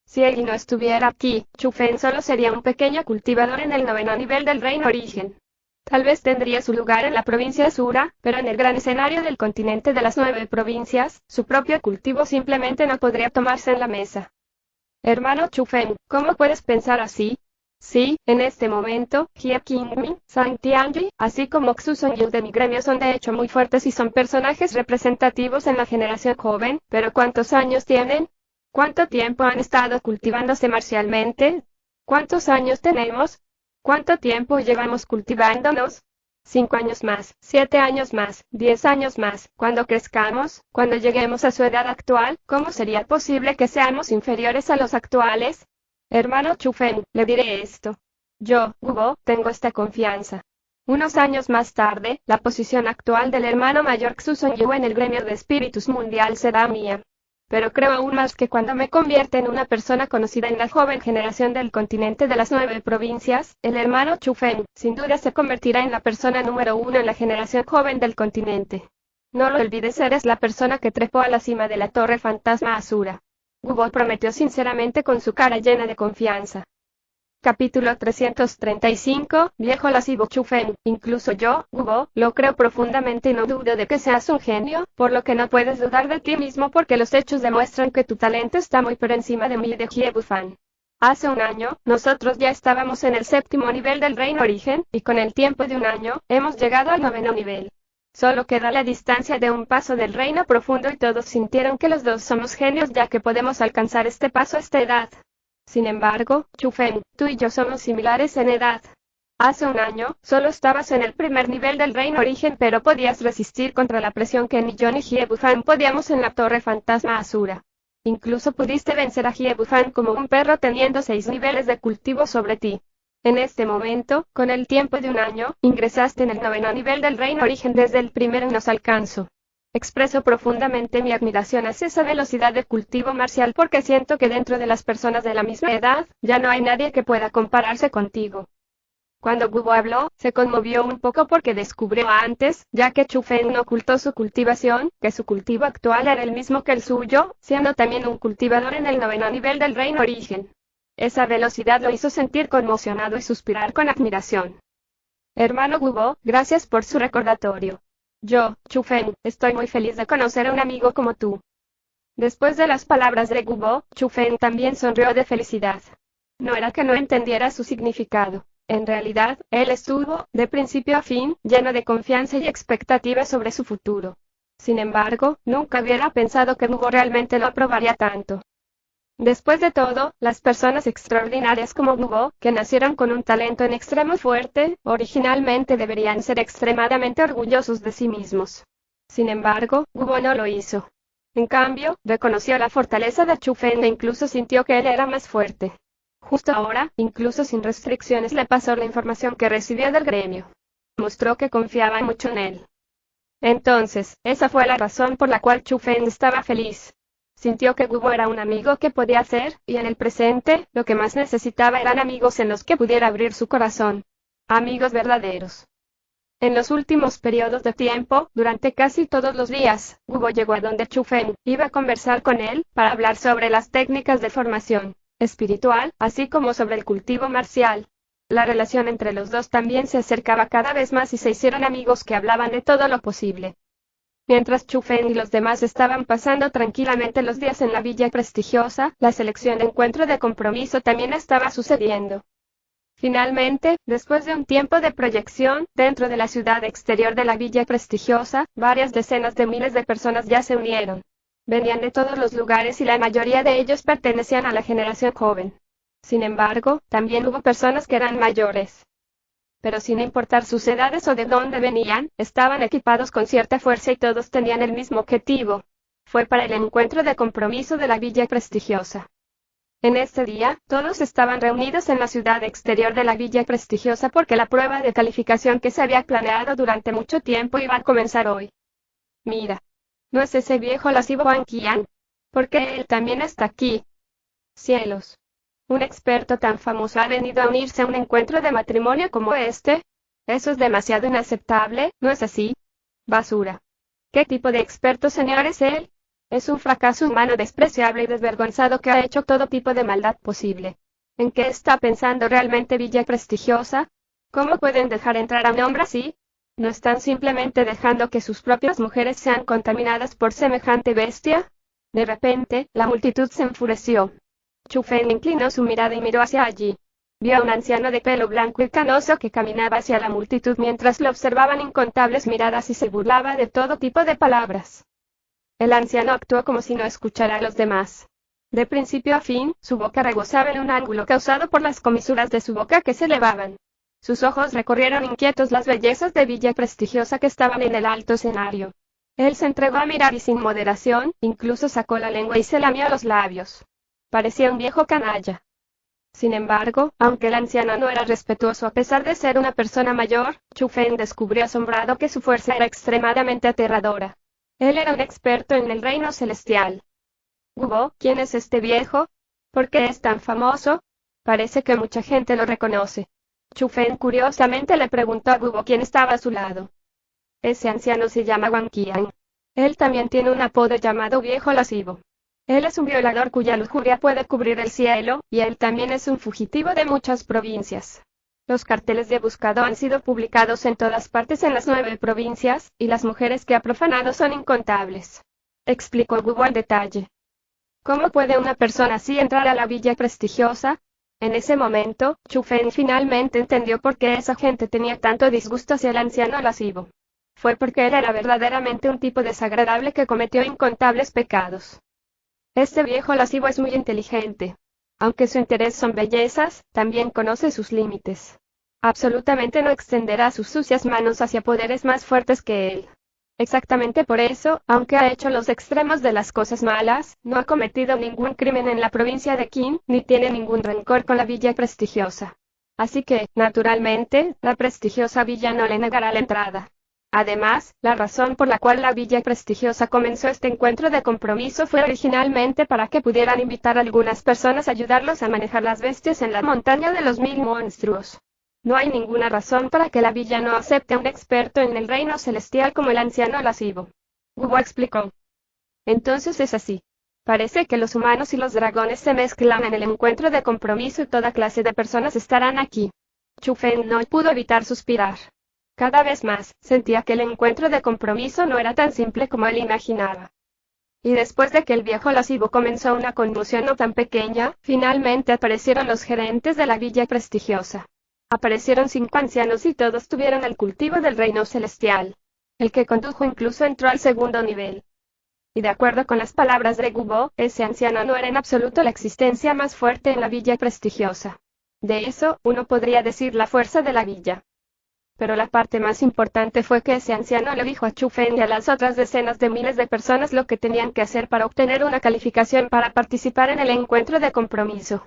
Si Eggy no estuviera aquí, Chu Feng solo sería un pequeño cultivador en el noveno nivel del reino origen. Tal vez tendría su lugar en la provincia de Sura, pero en el gran escenario del continente de las 9 provincias, su propio cultivo simplemente no podría tomarse en la mesa. Hermano Chu Feng, ¿cómo puedes pensar así? Sí, en este momento, Jie Qingmin, Zhang Tianyi, así como Xu Songyu de mi gremio son de hecho muy fuertes y son personajes representativos en la generación joven, pero ¿cuántos años tienen? ¿Cuánto tiempo han estado cultivándose marcialmente? ¿Cuántos años tenemos? ¿Cuánto tiempo llevamos cultivándonos? 5 años más, 7 años más, 10 años más. Cuando crezcamos, cuando lleguemos a su edad actual, ¿cómo sería posible que seamos inferiores a los actuales? Hermano Chu Feng, le diré esto. Yo, Gubo, tengo esta confianza. Unos años más tarde, la posición actual del hermano mayor Xu Songyu en el gremio de espíritus mundial será mía. Pero creo aún más que cuando me convierta en una persona conocida en la joven generación del continente de las 9 provincias, el hermano Chu Feng, sin duda se convertirá en la persona número 1 en la generación joven del continente. No lo olvides, eres la persona que trepó a la cima de la torre fantasma Asura. Gubo prometió sinceramente con su cara llena de confianza. Capítulo 335, Viejo lascivo Chu Feng, incluso yo, Gubo, lo creo profundamente y no dudo de que seas un genio, por lo que no puedes dudar de ti mismo porque los hechos demuestran que tu talento está muy por encima de mí y de Jie Bufan. Hace un año, nosotros ya estábamos en el 7º nivel del reino origen, y con el tiempo de un año, hemos llegado al 9º nivel. Solo queda la distancia de un paso del reino profundo y todos sintieron que los dos somos genios ya que podemos alcanzar este paso a esta edad. Sin embargo, Chu Feng, tú y yo somos similares en edad. Hace un año, solo estabas en el primer nivel del reino origen pero podías resistir contra la presión que ni yo ni Jie Bufan podíamos en la torre fantasma Asura. Incluso pudiste vencer a Jie Bufan como un perro teniendo 6 niveles de cultivo sobre ti. En este momento, con el tiempo de un año, ingresaste en el 9º nivel del reino origen. Desde el primero nos alcanzo. Expreso profundamente mi admiración hacia esa velocidad de cultivo marcial porque siento que dentro de las personas de la misma edad, ya no hay nadie que pueda compararse contigo. Cuando Gubo habló, se conmovió un poco porque descubrió antes, ya que Chu Feng no ocultó su cultivación, que su cultivo actual era el mismo que el suyo, siendo también un cultivador en el 9º nivel del reino origen. Esa velocidad lo hizo sentir conmocionado y suspirar con admiración. Hermano Gubo, gracias por su recordatorio. Yo, Chu Feng, estoy muy feliz de conocer a un amigo como tú. Después de las palabras de Gubo, Chu Feng también sonrió de felicidad. No era que no entendiera su significado. En realidad, él estuvo, de principio a fin, lleno de confianza y expectativas sobre su futuro. Sin embargo, nunca hubiera pensado que Gubo realmente lo aprobaría tanto. Después de todo, las personas extraordinarias como Gubo, que nacieron con un talento en extremo fuerte, originalmente deberían ser extremadamente orgullosos de sí mismos. Sin embargo, Gubo no lo hizo. En cambio, reconoció la fortaleza de Chu Feng e incluso sintió que él era más fuerte. Justo ahora, incluso sin restricciones, le pasó la información que recibió del gremio. Mostró que confiaba mucho en él. Entonces, esa fue la razón por la cual Chu Feng estaba feliz. Sintió que Gubo era un amigo que podía ser, y en el presente, lo que más necesitaba eran amigos en los que pudiera abrir su corazón. Amigos verdaderos. En los últimos periodos de tiempo, durante casi todos los días, Gubo llegó a donde Chu Feng, iba a conversar con él, para hablar sobre las técnicas de formación espiritual, así como sobre el cultivo marcial. La relación entre los dos también se acercaba cada vez más y se hicieron amigos que hablaban de todo lo posible. Mientras Chu Feng y los demás estaban pasando tranquilamente los días en la villa prestigiosa, la selección de encuentro de compromiso también estaba sucediendo. Finalmente, después de un tiempo de proyección, dentro de la ciudad exterior de la villa prestigiosa, varias decenas de miles de personas ya se unieron. Venían de todos los lugares y la mayoría de ellos pertenecían a la generación joven. Sin embargo, también hubo personas que eran mayores. Pero sin importar sus edades o de dónde venían, estaban equipados con cierta fuerza y todos tenían el mismo objetivo. Fue para el encuentro de compromiso de la villa prestigiosa. En este día, todos estaban reunidos en la ciudad exterior de la villa prestigiosa porque la prueba de calificación que se había planeado durante mucho tiempo iba a comenzar hoy. Mira. ¿No es ese viejo lascivo Wang Qian? Porque él también está aquí. Cielos. ¿Un experto tan famoso ha venido a unirse a un encuentro de matrimonio como este? Eso es demasiado inaceptable, ¿no es así? Basura. ¿Qué tipo de experto, señor, es él? Es un fracaso humano despreciable y desvergonzado que ha hecho todo tipo de maldad posible. ¿En qué está pensando realmente Villa Prestigiosa? ¿Cómo pueden dejar entrar a un hombre así? ¿No están simplemente dejando que sus propias mujeres sean contaminadas por semejante bestia? De repente, la multitud se enfureció. Chu Feng inclinó su mirada y miró hacia allí. Vio a un anciano de pelo blanco y canoso que caminaba hacia la multitud mientras lo observaban incontables miradas y se burlaba de todo tipo de palabras. El anciano actuó como si no escuchara a los demás. De principio a fin, su boca rebosaba en un ángulo causado por las comisuras de su boca que se elevaban. Sus ojos recorrieron inquietos las bellezas de Villa Prestigiosa que estaban en el alto escenario. Él se entregó a mirar y sin moderación, incluso sacó la lengua y se lamió los labios. Parecía un viejo canalla. Sin embargo, aunque el anciano no era respetuoso a pesar de ser una persona mayor, Chu Feng descubrió asombrado que su fuerza era extremadamente aterradora. Él era un experto en el reino celestial. Gubo, ¿quién es este viejo? ¿Por qué es tan famoso? Parece que mucha gente lo reconoce. Chu Feng curiosamente le preguntó a Gubo quién estaba a su lado. Ese anciano se llama Wang Qian. Él también tiene un apodo llamado Viejo Lascivo. Él es un violador cuya lujuria puede cubrir el cielo, y él también es un fugitivo de muchas provincias. Los carteles de buscado han sido publicados en todas partes en las 9 provincias, y las mujeres que ha profanado son incontables. Explicó Gubo al detalle. ¿Cómo puede una persona así entrar a la villa prestigiosa? En ese momento, Chu Feng finalmente entendió por qué esa gente tenía tanto disgusto hacia el anciano lascivo. Fue porque él era verdaderamente un tipo desagradable que cometió incontables pecados. Este viejo lascivo es muy inteligente. Aunque su interés son bellezas, también conoce sus límites. Absolutamente no extenderá sus sucias manos hacia poderes más fuertes que él. Exactamente por eso, aunque ha hecho los extremos de las cosas malas, no ha cometido ningún crimen en la provincia de Qin, ni tiene ningún rencor con la villa prestigiosa. Así que, naturalmente, la prestigiosa villa no le negará la entrada. Además, la razón por la cual la villa prestigiosa comenzó este encuentro de compromiso fue originalmente para que pudieran invitar a algunas personas a ayudarlos a manejar las bestias en la montaña de los 1000 monstruos. No hay ninguna razón para que la villa no acepte a un experto en el reino celestial como el anciano lascivo. Gubo explicó. Entonces es así. Parece que los humanos y los dragones se mezclan en el encuentro de compromiso y toda clase de personas estarán aquí. Chu Feng no pudo evitar suspirar. Cada vez más, sentía que el encuentro de compromiso no era tan simple como él imaginaba. Y después de que el viejo lascivo comenzó una conmoción no tan pequeña, finalmente aparecieron los gerentes de la villa prestigiosa. Aparecieron 5 ancianos y todos tuvieron el cultivo del reino celestial. El que condujo incluso entró al segundo nivel. Y de acuerdo con las palabras de Gubo, ese anciano no era en absoluto la existencia más fuerte en la villa prestigiosa. De eso, uno podría decir la fuerza de la villa. Pero la parte más importante fue que ese anciano le dijo a Chu Feng y a las otras decenas de miles de personas lo que tenían que hacer para obtener una calificación para participar en el encuentro de compromiso.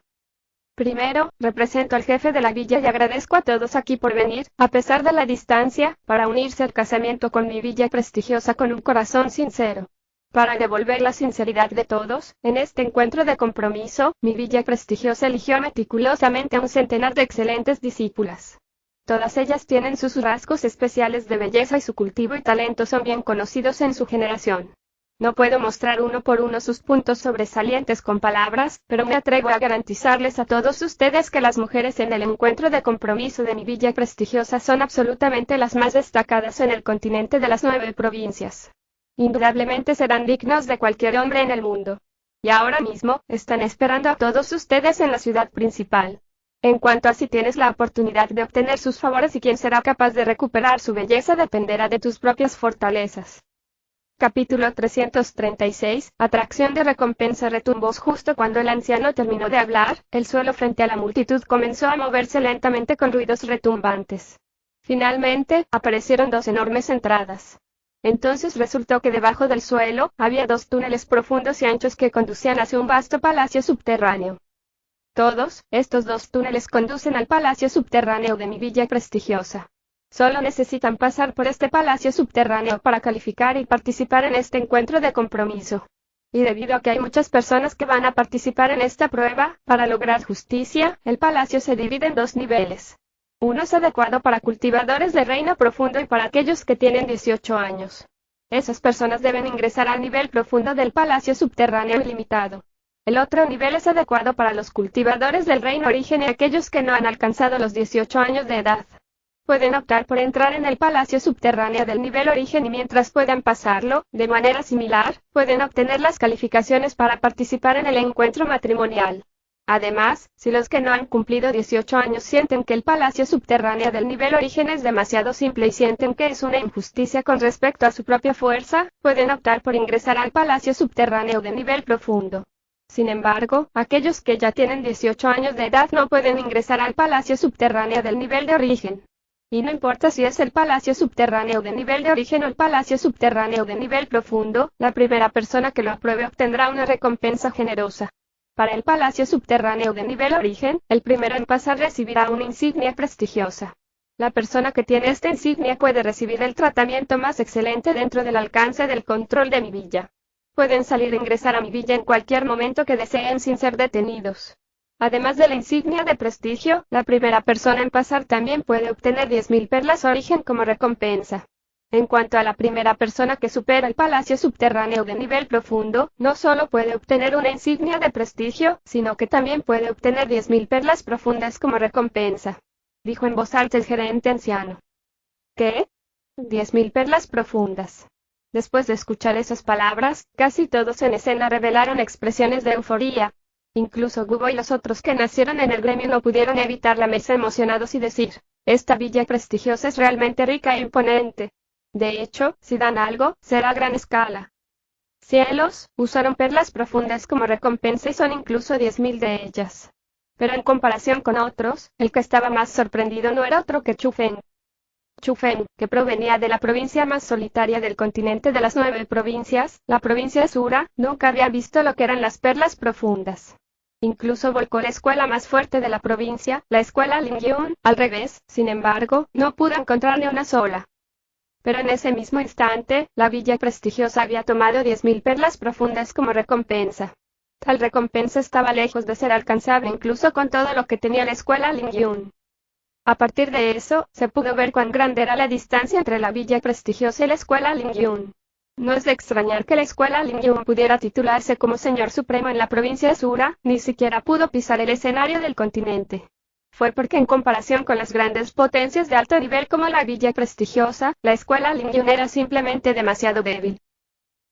Primero, represento al jefe de la villa y agradezco a todos aquí por venir, a pesar de la distancia, para unirse al casamiento con mi villa prestigiosa con un corazón sincero. Para devolver la sinceridad de todos, en este encuentro de compromiso, mi villa prestigiosa eligió meticulosamente a un centenar de excelentes discípulas. Todas ellas tienen sus rasgos especiales de belleza y su cultivo y talento son bien conocidos en su generación. No puedo mostrar uno por uno sus puntos sobresalientes con palabras, pero me atrevo a garantizarles a todos ustedes que las mujeres en el encuentro de compromiso de mi villa prestigiosa son absolutamente las más destacadas en el continente de las 9 provincias. Indudablemente serán dignos de cualquier hombre en el mundo. Y ahora mismo, están esperando a todos ustedes en la ciudad principal. En cuanto a si tienes la oportunidad de obtener sus favores y quién será capaz de recuperar su belleza dependerá de tus propias fortalezas. Capítulo 336, Atracción de recompensa. Retumbos. Justo cuando el anciano terminó de hablar, el suelo frente a la multitud comenzó a moverse lentamente con ruidos retumbantes. Finalmente, aparecieron 2 enormes entradas. Entonces resultó que debajo del suelo, había 2 túneles profundos y anchos que conducían hacia un vasto palacio subterráneo. Todos, estos 2 túneles conducen al palacio subterráneo de mi villa prestigiosa. Solo necesitan pasar por este palacio subterráneo para calificar y participar en este encuentro de compromiso. Y debido a que hay muchas personas que van a participar en esta prueba, para lograr justicia, el palacio se divide en 2 niveles. Uno es adecuado para cultivadores de reino profundo y para aquellos que tienen 18 años. Esas personas deben ingresar al nivel profundo del palacio subterráneo ilimitado. El otro nivel es adecuado para los cultivadores del reino origen y aquellos que no han alcanzado los 18 años de edad. Pueden optar por entrar en el palacio subterráneo del nivel origen y mientras puedan pasarlo, de manera similar, pueden obtener las calificaciones para participar en el encuentro matrimonial. Además, si los que no han cumplido 18 años sienten que el palacio subterráneo del nivel origen es demasiado simple y sienten que es una injusticia con respecto a su propia fuerza, pueden optar por ingresar al palacio subterráneo de nivel profundo. Sin embargo, aquellos que ya tienen 18 años de edad no pueden ingresar al palacio subterráneo del nivel de origen. Y no importa si es el palacio subterráneo de nivel de origen o el palacio subterráneo de nivel profundo, la primera persona que lo apruebe obtendrá una recompensa generosa. Para el palacio subterráneo de nivel origen, el primero en pasar recibirá una insignia prestigiosa. La persona que tiene esta insignia puede recibir el tratamiento más excelente dentro del alcance del control de mi villa. Pueden salir e ingresar a mi villa en cualquier momento que deseen sin ser detenidos. Además de la insignia de prestigio, la primera persona en pasar también puede obtener 10.000 perlas origen como recompensa. En cuanto a la primera persona que supera el palacio subterráneo de nivel profundo, no solo puede obtener una insignia de prestigio, sino que también puede obtener 10.000 perlas profundas como recompensa. Dijo en voz alta el gerente anciano. ¿Qué? 10.000 perlas profundas. Después de escuchar esas palabras, casi todos en escena revelaron expresiones de euforía. Incluso Gubo y los otros que nacieron en el gremio no pudieron evitar la mesa emocionados y decir, esta villa prestigiosa es realmente rica e imponente. De hecho, si dan algo, será a gran escala. Cielos, usaron perlas profundas como recompensa y son incluso 10.000 de ellas. Pero en comparación con otros, el que estaba más sorprendido no era otro que Chu Feng. Chu Feng, que provenía de la provincia más solitaria del continente de las 9 provincias, la provincia Sura, nunca había visto lo que eran las perlas profundas. Incluso volcó la escuela más fuerte de la provincia, la escuela Lingyun, al revés. Sin embargo, no pudo encontrar ni una sola. Pero en ese mismo instante, la villa prestigiosa había tomado 10.000 perlas profundas como recompensa. Tal recompensa estaba lejos de ser alcanzable incluso con todo lo que tenía la escuela Lingyun. A partir de eso, se pudo ver cuán grande era la distancia entre la villa prestigiosa y la escuela Lingyun. No es de extrañar que la escuela Lingyun pudiera titularse como Señor Supremo en la provincia de Sura, ni siquiera pudo pisar el escenario del continente. Fue porque en comparación con las grandes potencias de alto nivel como la villa prestigiosa, la escuela Lingyun era simplemente demasiado débil.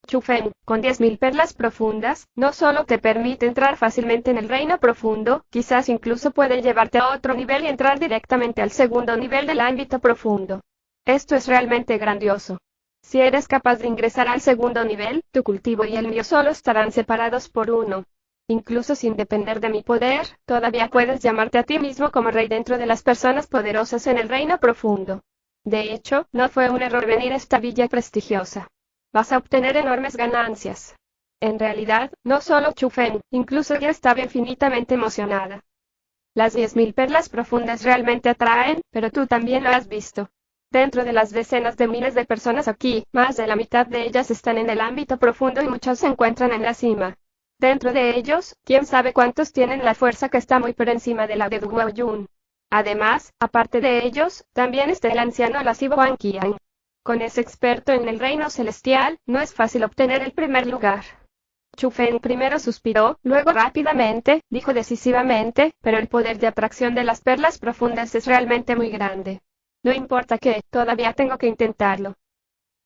Chufeng, con 10.000 perlas profundas, no solo te permite entrar fácilmente en el reino profundo, quizás incluso puede llevarte a otro nivel y entrar directamente al segundo nivel del ámbito profundo. Esto es realmente grandioso. Si eres capaz de ingresar al segundo nivel, tu cultivo y el mío solo estarán separados por uno. Incluso sin depender de mi poder, todavía puedes llamarte a ti mismo como rey dentro de las personas poderosas en el reino profundo. De hecho, no fue un error venir a esta villa prestigiosa. Vas a obtener enormes ganancias. En realidad, no solo Chufeng, incluso yo estaba infinitamente emocionada. Las 10.000 perlas profundas realmente atraen, pero tú también lo has visto. Dentro de las decenas de miles de personas aquí, más de la mitad de ellas están en el ámbito profundo y muchos se encuentran en la cima. Dentro de ellos, quién sabe cuántos tienen la fuerza que está muy por encima de la de Duo Yun. Además, aparte de ellos, también está el anciano Lasibo Wang Qian. Con ese experto en el reino celestial, no es fácil obtener el primer lugar. Chufeng primero suspiró, luego rápidamente, dijo decisivamente, pero el poder de atracción de las perlas profundas es realmente muy grande. No importa que, todavía tengo que intentarlo.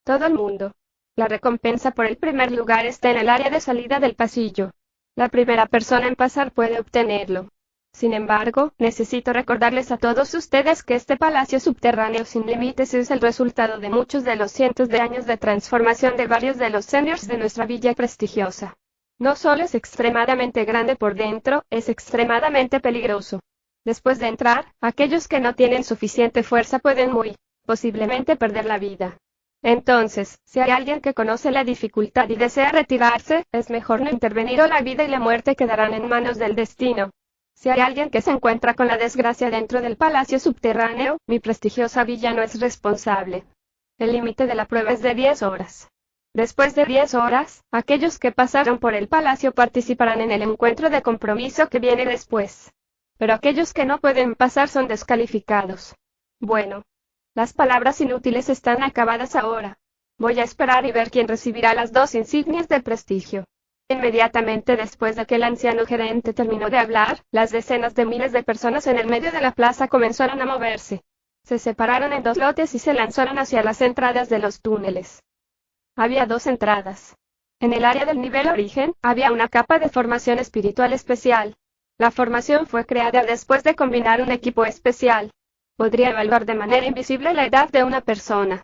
Todo el mundo. La recompensa por el primer lugar está en el área de salida del pasillo. La primera persona en pasar puede obtenerlo. Sin embargo, necesito recordarles a todos ustedes que este palacio subterráneo sin límites es el resultado de muchos de los cientos de años de transformación de varios de los seniors de nuestra villa prestigiosa. No solo es extremadamente grande por dentro, es extremadamente peligroso. Después de entrar, aquellos que no tienen suficiente fuerza pueden muy posiblemente perder la vida. Entonces, si hay alguien que conoce la dificultad y desea retirarse, es mejor no intervenir o la vida y la muerte quedarán en manos del destino. Si hay alguien que se encuentra con la desgracia dentro del palacio subterráneo, mi prestigiosa villa no es responsable. El límite de la prueba es de 10 horas. Después de 10 horas, aquellos que pasaron por el palacio participarán en el encuentro de compromiso que viene después. Pero aquellos que no pueden pasar son descalificados. Bueno. Las palabras inútiles están acabadas ahora. Voy a esperar y ver quién recibirá las 2 insignias de prestigio. Inmediatamente después de que el anciano gerente terminó de hablar, las decenas de miles de personas en el medio de la plaza comenzaron a moverse. Se separaron en 2 lotes y se lanzaron hacia las entradas de los túneles. Había 2 entradas. En el área del nivel origen, había una capa de formación espiritual especial. La formación fue creada después de combinar un equipo especial. Podría evaluar de manera invisible la edad de una persona.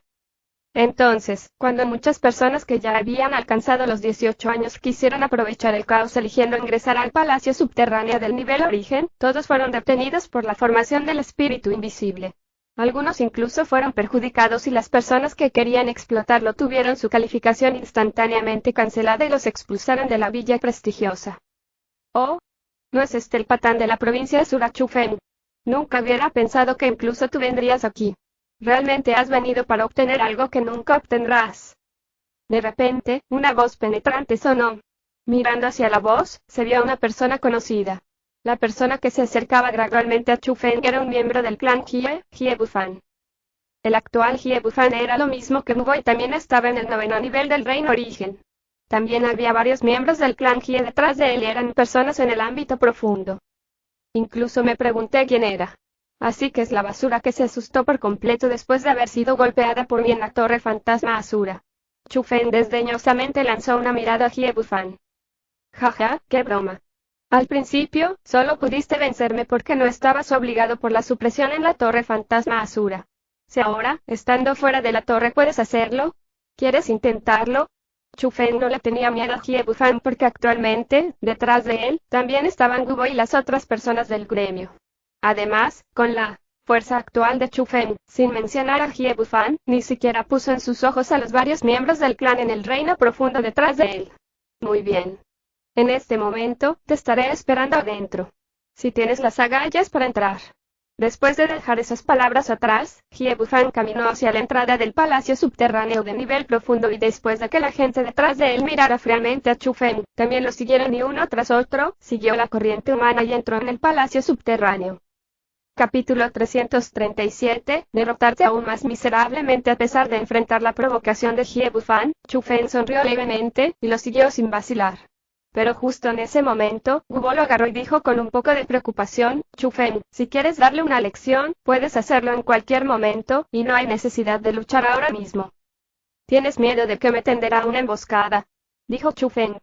Entonces, cuando muchas personas que ya habían alcanzado los 18 años quisieron aprovechar el caos eligiendo ingresar al palacio subterráneo del nivel origen, todos fueron detenidos por la formación del espíritu invisible. Algunos incluso fueron perjudicados y las personas que querían explotarlo tuvieron su calificación instantáneamente cancelada y los expulsaron de la villa prestigiosa. Oh, ¿no es este el patán de la provincia de Sura Chufeng? Nunca hubiera pensado que incluso tú vendrías aquí. Realmente has venido para obtener algo que nunca obtendrás. De repente, una voz penetrante sonó. Mirando hacia la voz, se vio a una persona conocida. La persona que se acercaba gradualmente a Chufeng era un miembro del clan Hie Bufan. El actual Hie Bufan era lo mismo que Hugo y también estaba en el 9º nivel del reino origen. También había varios miembros del clan Hie detrás de él y eran personas en el ámbito profundo. Incluso me pregunté quién era. Así que es la basura que se asustó por completo después de haber sido golpeada por mí en la torre fantasma Asura. Chufeng desdeñosamente lanzó una mirada a Hie Bufan. Jaja, qué broma. Al principio, solo pudiste vencerme porque no estabas obligado por la supresión en la torre fantasma Asura. Si ahora, estando fuera de la torre puedes hacerlo, ¿quieres intentarlo? Chufeng no le tenía miedo a Hie Bufan porque actualmente, detrás de él, también estaban Gubo y las otras personas del gremio. Además, con la fuerza actual de Chufeng, sin mencionar a Hie Bufan, ni siquiera puso en sus ojos a los varios miembros del clan en el reino profundo detrás de él. Muy bien. En este momento, te estaré esperando adentro. Si tienes las agallas para entrar. Después de dejar esas palabras atrás, Hie Bufan caminó hacia la entrada del palacio subterráneo de nivel profundo y después de que la gente detrás de él mirara fríamente a Chu Feng, también lo siguieron y uno tras otro, siguió la corriente humana y entró en el palacio subterráneo. Capítulo 337, derrotarte aún más miserablemente. A pesar de enfrentar la provocación de Hie Bufan, Chu Feng sonrió levemente, y lo siguió sin vacilar. Pero justo en ese momento, Gubo lo agarró y dijo con un poco de preocupación, Chu Feng, si quieres darle una lección, puedes hacerlo en cualquier momento, y no hay necesidad de luchar ahora mismo. ¿Tienes miedo de que me tenderá una emboscada?, dijo Chu Feng.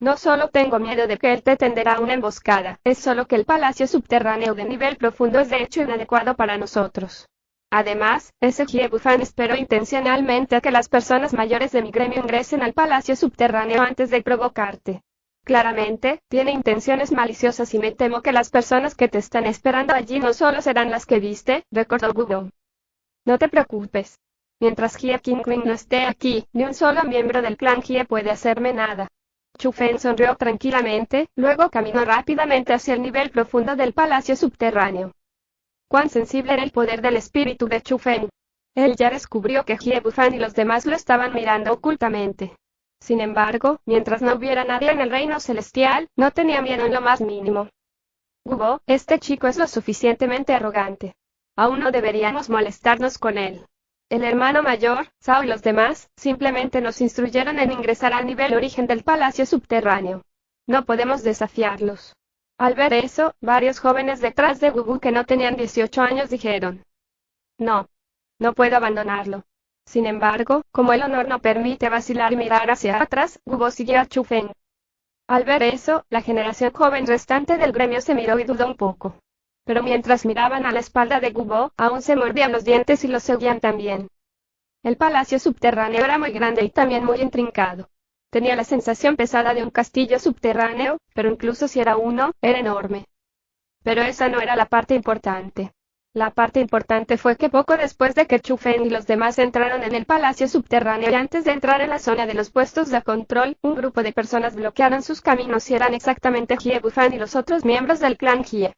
No solo tengo miedo de que él te tenderá una emboscada, es solo que el palacio subterráneo de nivel profundo es de hecho inadecuado para nosotros. Además, ese Hie Bufan esperó intencionalmente a que las personas mayores de mi gremio ingresen al palacio subterráneo antes de provocarte. Claramente, tiene intenciones maliciosas y me temo que las personas que te están esperando allí no solo serán las que viste, recordó Gubo. No te preocupes. Mientras Hie Qingqing no esté aquí, ni un solo miembro del clan Hie puede hacerme nada. Chu Feng sonrió tranquilamente, luego caminó rápidamente hacia el nivel profundo del palacio subterráneo. Cuán sensible era el poder del espíritu de Chu Feng. Él ya descubrió que Hie Bufan y los demás lo estaban mirando ocultamente. Sin embargo, mientras no hubiera nadie en el reino celestial, no tenía miedo en lo más mínimo. Gubo, este chico es lo suficientemente arrogante. Aún no deberíamos molestarnos con él. El hermano mayor, Sao y los demás, simplemente nos instruyeron en ingresar al nivel origen del palacio subterráneo. No podemos desafiarlos. Al ver eso, varios jóvenes detrás de Gubu que no tenían 18 años dijeron: No. No puedo abandonarlo. Sin embargo, como el honor no permite vacilar y mirar hacia atrás, Gubo siguió a Chu Feng. Al ver eso, la generación joven restante del gremio se miró y dudó un poco. Pero mientras miraban a la espalda de Gubo, aún se mordían los dientes y lo seguían también. El palacio subterráneo era muy grande y también muy intrincado. Tenía la sensación pesada de un castillo subterráneo, pero incluso si era uno, era enorme. Pero esa no era la parte importante. La parte importante fue que poco después de que Chu Feng y los demás entraron en el palacio subterráneo y antes de entrar en la zona de los puestos de control, un grupo de personas bloquearon sus caminos y eran exactamente Hie Bufan y los otros miembros del clan Hie.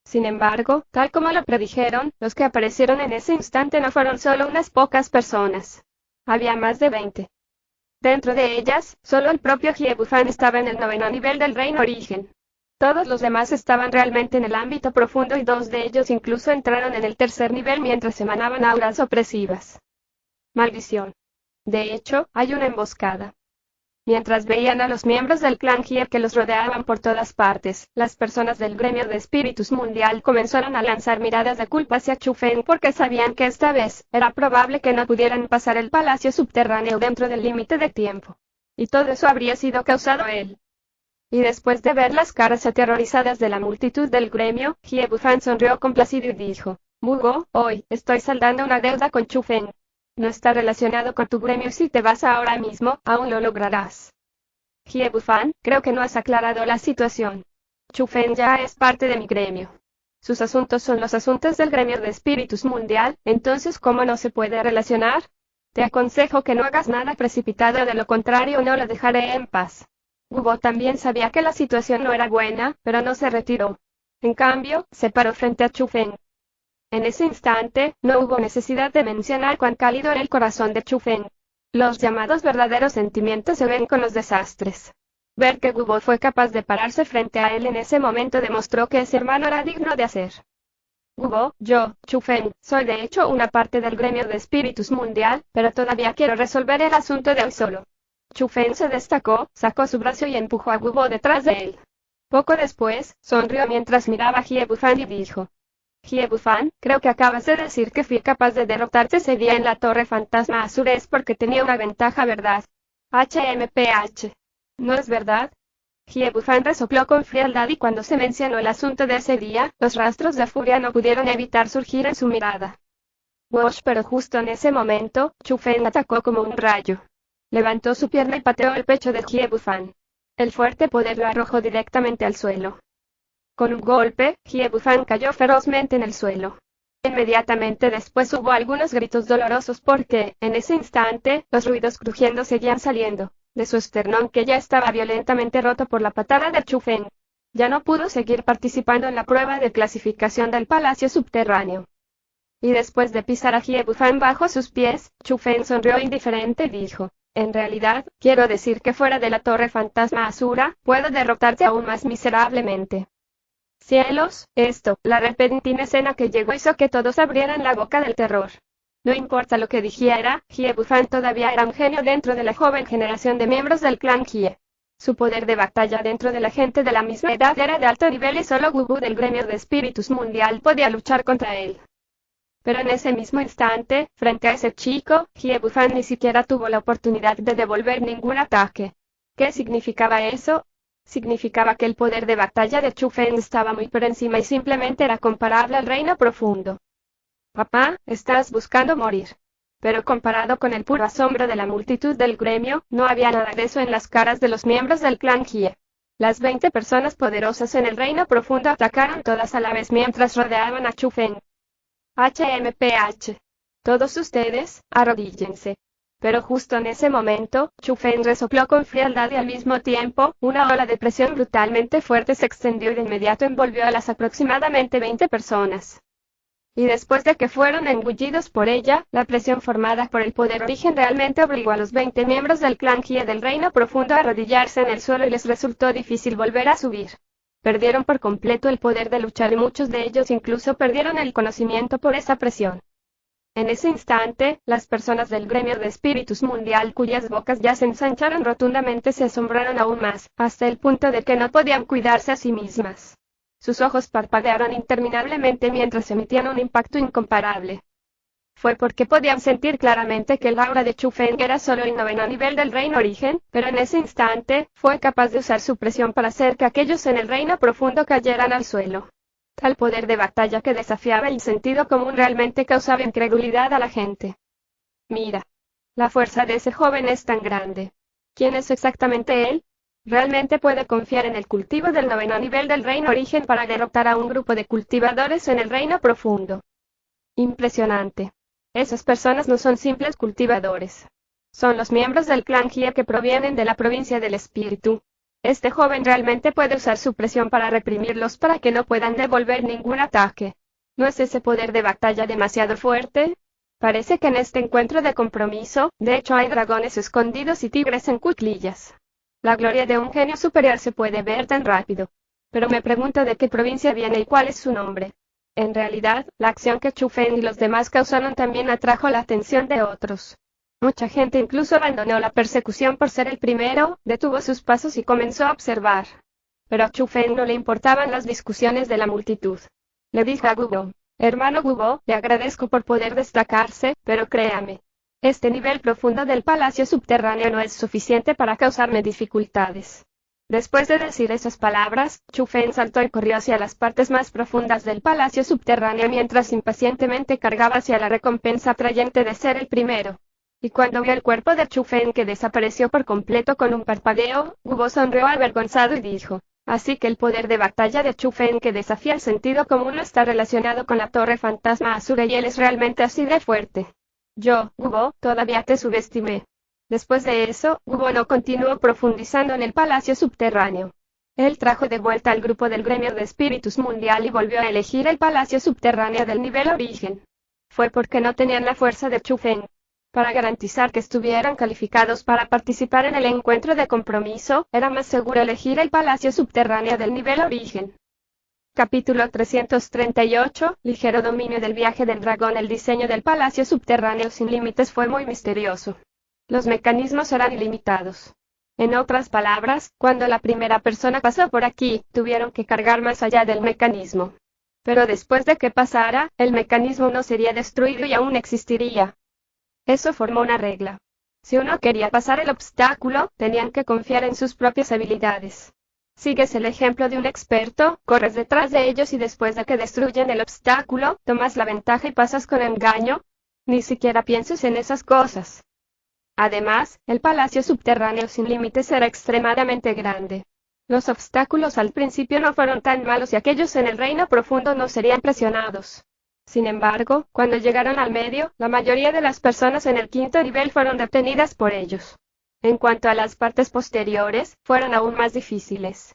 Sin embargo, tal como lo predijeron, los que aparecieron en ese instante no fueron solo unas pocas personas. Había más de 20. Dentro de ellas, solo el propio Hie Bufan estaba en el 9º nivel del reino origen. Todos los demás estaban realmente en el ámbito profundo y 2 de ellos incluso entraron en el 3er nivel mientras emanaban auras opresivas. Maldición. De hecho, hay una emboscada. Mientras veían a los miembros del clan Hie que los rodeaban por todas partes, las personas del gremio de espíritus mundial comenzaron a lanzar miradas de culpa hacia Chu Feng porque sabían que esta vez, era probable que no pudieran pasar el palacio subterráneo dentro del límite de tiempo. Y todo eso habría sido causado él. Y después de ver las caras aterrorizadas de la multitud del gremio, Hie Bufan sonrió complacido y dijo: Mugo, hoy, estoy saldando una deuda con Chu Feng. No está relacionado con tu gremio y si te vas ahora mismo, aún lo lograrás. Hie Bufan, creo que no has aclarado la situación. Chu Feng ya es parte de mi gremio. Sus asuntos son los asuntos del gremio de espíritus mundial, entonces ¿cómo no se puede relacionar? Te aconsejo que no hagas nada precipitado, de lo contrario no lo dejaré en paz. Gubo también sabía que la situación no era buena, pero no se retiró. En cambio, se paró frente a Chu Feng. En ese instante, no hubo necesidad de mencionar cuán cálido era el corazón de Chu Feng. Los llamados verdaderos sentimientos se ven con los desastres. Ver que Gubo fue capaz de pararse frente a él en ese momento demostró que ese hermano era digno de hacer. Gubo, yo, Chu Feng, soy de hecho una parte del gremio de espíritus mundial, pero todavía quiero resolver el asunto de hoy solo. Chu Feng se destacó, sacó su brazo y empujó a Gubo detrás de él. Poco después, sonrió mientras miraba a Hie Bufan y dijo: Hie Bufan, creo que acabas de decir que fui capaz de derrotarte ese día en la Torre Fantasma Azures porque tenía una ventaja, ¿verdad? HMPH. ¿No es verdad? Hie Bufan resopló con frialdad y cuando se mencionó el asunto de ese día, los rastros de furia no pudieron evitar surgir en su mirada. Wosh, pero justo en ese momento, Chu Feng atacó como un rayo. Levantó su pierna y pateó el pecho de Hie Bufan. El fuerte poder lo arrojó directamente al suelo. Con un golpe, Hie Bufan cayó ferozmente en el suelo. Inmediatamente después hubo algunos gritos dolorosos porque, en ese instante, los ruidos crujiendo seguían saliendo. de su esternón que ya estaba violentamente roto por la patada de Chu Feng. Ya no pudo seguir participando en la prueba de clasificación del palacio subterráneo. Y después de pisar a Hie Bufan bajo sus pies, Chu Feng sonrió indiferente y dijo, en realidad, quiero decir que fuera de la torre fantasma Asura, puedo derrotarte aún más miserablemente. Cielos, la repentina escena que llegó hizo que todos abrieran la boca del terror. No importa lo que dijera, Hie Bufan todavía era un genio dentro de la joven generación de miembros del clan Hie. Su poder de batalla dentro de la gente de la misma edad era de alto nivel y solo Wu Bu del gremio de espíritus mundial podía luchar contra él. Pero en ese mismo instante, frente a ese chico, Hie Bufan ni siquiera tuvo la oportunidad de devolver ningún ataque. ¿Qué significaba eso? Significaba que el poder de batalla de Chu Feng estaba muy por encima y simplemente era comparable al reino profundo. Papá, estás buscando morir. Pero comparado con el puro asombro de la multitud del gremio, no había nada de eso en las caras de los miembros del clan Hie. Las 20 personas poderosas en el reino profundo atacaron todas a la vez mientras rodeaban a Chu Feng. HMPH. Todos ustedes, arrodíllense. Pero justo en ese momento, Chu Feng resopló con frialdad y al mismo tiempo, una ola de presión brutalmente fuerte se extendió y de inmediato envolvió a las aproximadamente 20 personas. Y después de que fueron engullidos por ella, la presión formada por el poder origen realmente obligó a los 20 miembros del clan Hie del reino profundo a arrodillarse en el suelo y les resultó difícil volver a subir. Perdieron por completo el poder de luchar y muchos de ellos incluso perdieron el conocimiento por esa presión. En ese instante, las personas del gremio de espíritus mundial cuyas bocas ya se ensancharon rotundamente se asombraron aún más, hasta el punto de que no podían cuidarse a sí mismas. Sus ojos parpadearon interminablemente mientras emitían un impacto incomparable. Fue porque podían sentir claramente que el aura de Chu Feng era solo el 9º nivel del reino origen, pero en ese instante, fue capaz de usar su presión para hacer que aquellos en el reino profundo cayeran al suelo. Tal poder de batalla que desafiaba el sentido común realmente causaba incredulidad a la gente. Mira. La fuerza de ese joven es tan grande. ¿Quién es exactamente él? Realmente puede confiar en el cultivo del 9º nivel del reino origen para derrotar a un grupo de cultivadores en el reino profundo. Impresionante. Esas personas no son simples cultivadores. Son los miembros del clan Hie que provienen de la provincia del espíritu. Este joven realmente puede usar su presión para reprimirlos para que no puedan devolver ningún ataque. ¿No es ese poder de batalla demasiado fuerte? Parece que en este encuentro de compromiso, de hecho hay dragones escondidos y tigres en cuclillas. La gloria de un genio superior se puede ver tan rápido. Pero me pregunto de qué provincia viene y cuál es su nombre. En realidad, la acción que Chu Feng y los demás causaron también atrajo la atención de otros. Mucha gente incluso abandonó la persecución por ser el primero, detuvo sus pasos y comenzó a observar. Pero a Chu Feng no le importaban las discusiones de la multitud. Le dijo a Gubo, hermano Gubo, le agradezco por poder destacarse, pero créame. Este nivel profundo del palacio subterráneo no es suficiente para causarme dificultades. Después de decir esas palabras, Chu Feng saltó y corrió hacia las partes más profundas del palacio subterráneo mientras impacientemente cargaba hacia la recompensa atrayente de ser el primero. Y cuando vio el cuerpo de Chu Feng que desapareció por completo con un parpadeo, Gubo sonrió avergonzado y dijo, así que el poder de batalla de Chu Feng que desafía el sentido común no está relacionado con la torre fantasma Asura y él es realmente así de fuerte. Yo, Gubo, todavía te subestimé. Después de eso, Gubo no continuó profundizando en el palacio subterráneo. Él trajo de vuelta al grupo del gremio de espíritus mundial y volvió a elegir el palacio subterráneo del nivel origen. Fue porque no tenían la fuerza de Chu Feng. Para garantizar que estuvieran calificados para participar en el encuentro de compromiso, era más seguro elegir el palacio subterráneo del nivel origen. Capítulo 338, ligero dominio del viaje del dragón. El diseño del palacio subterráneo sin límites fue muy misterioso. Los mecanismos eran ilimitados. En otras palabras, cuando la primera persona pasó por aquí, tuvieron que cargar más allá del mecanismo. Pero después de que pasara, el mecanismo no sería destruido y aún existiría. Eso formó una regla. Si uno quería pasar el obstáculo, tenían que confiar en sus propias habilidades. Sigues el ejemplo de un experto, corres detrás de ellos y después de que destruyen el obstáculo, tomas la ventaja y pasas con engaño. Ni siquiera pienses en esas cosas. Además, el palacio subterráneo sin límites era extremadamente grande. Los obstáculos al principio no fueron tan malos y aquellos en el reino profundo no serían presionados. Sin embargo, cuando llegaron al medio, la mayoría de las personas en el 5.º nivel fueron detenidas por ellos. En cuanto a las partes posteriores, fueron aún más difíciles.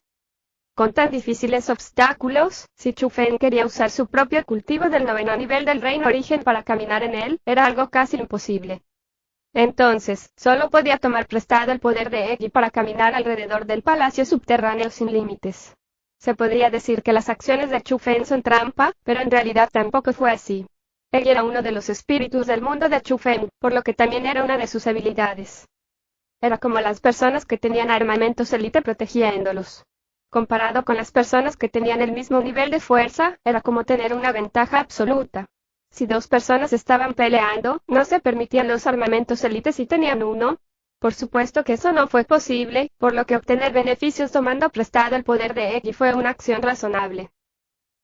Con tan difíciles obstáculos, si Chu Feng quería usar su propio cultivo del 9º nivel del Reino Origen para caminar en él, era algo casi imposible. Entonces, solo podía tomar prestado el poder de Eggy para caminar alrededor del palacio subterráneo sin límites. Se podría decir que las acciones de Chu Feng son trampa, pero en realidad tampoco fue así. Eggy era uno de los espíritus del mundo de Chu Feng, por lo que también era una de sus habilidades. Era como las personas que tenían armamentos élite protegiéndolos. Comparado con las personas que tenían el mismo nivel de fuerza, era como tener una ventaja absoluta. Si dos personas estaban peleando, no se permitían los armamentos élite si tenían uno. Por supuesto que eso no fue posible, por lo que obtener beneficios tomando prestado el poder de Eggy fue una acción razonable.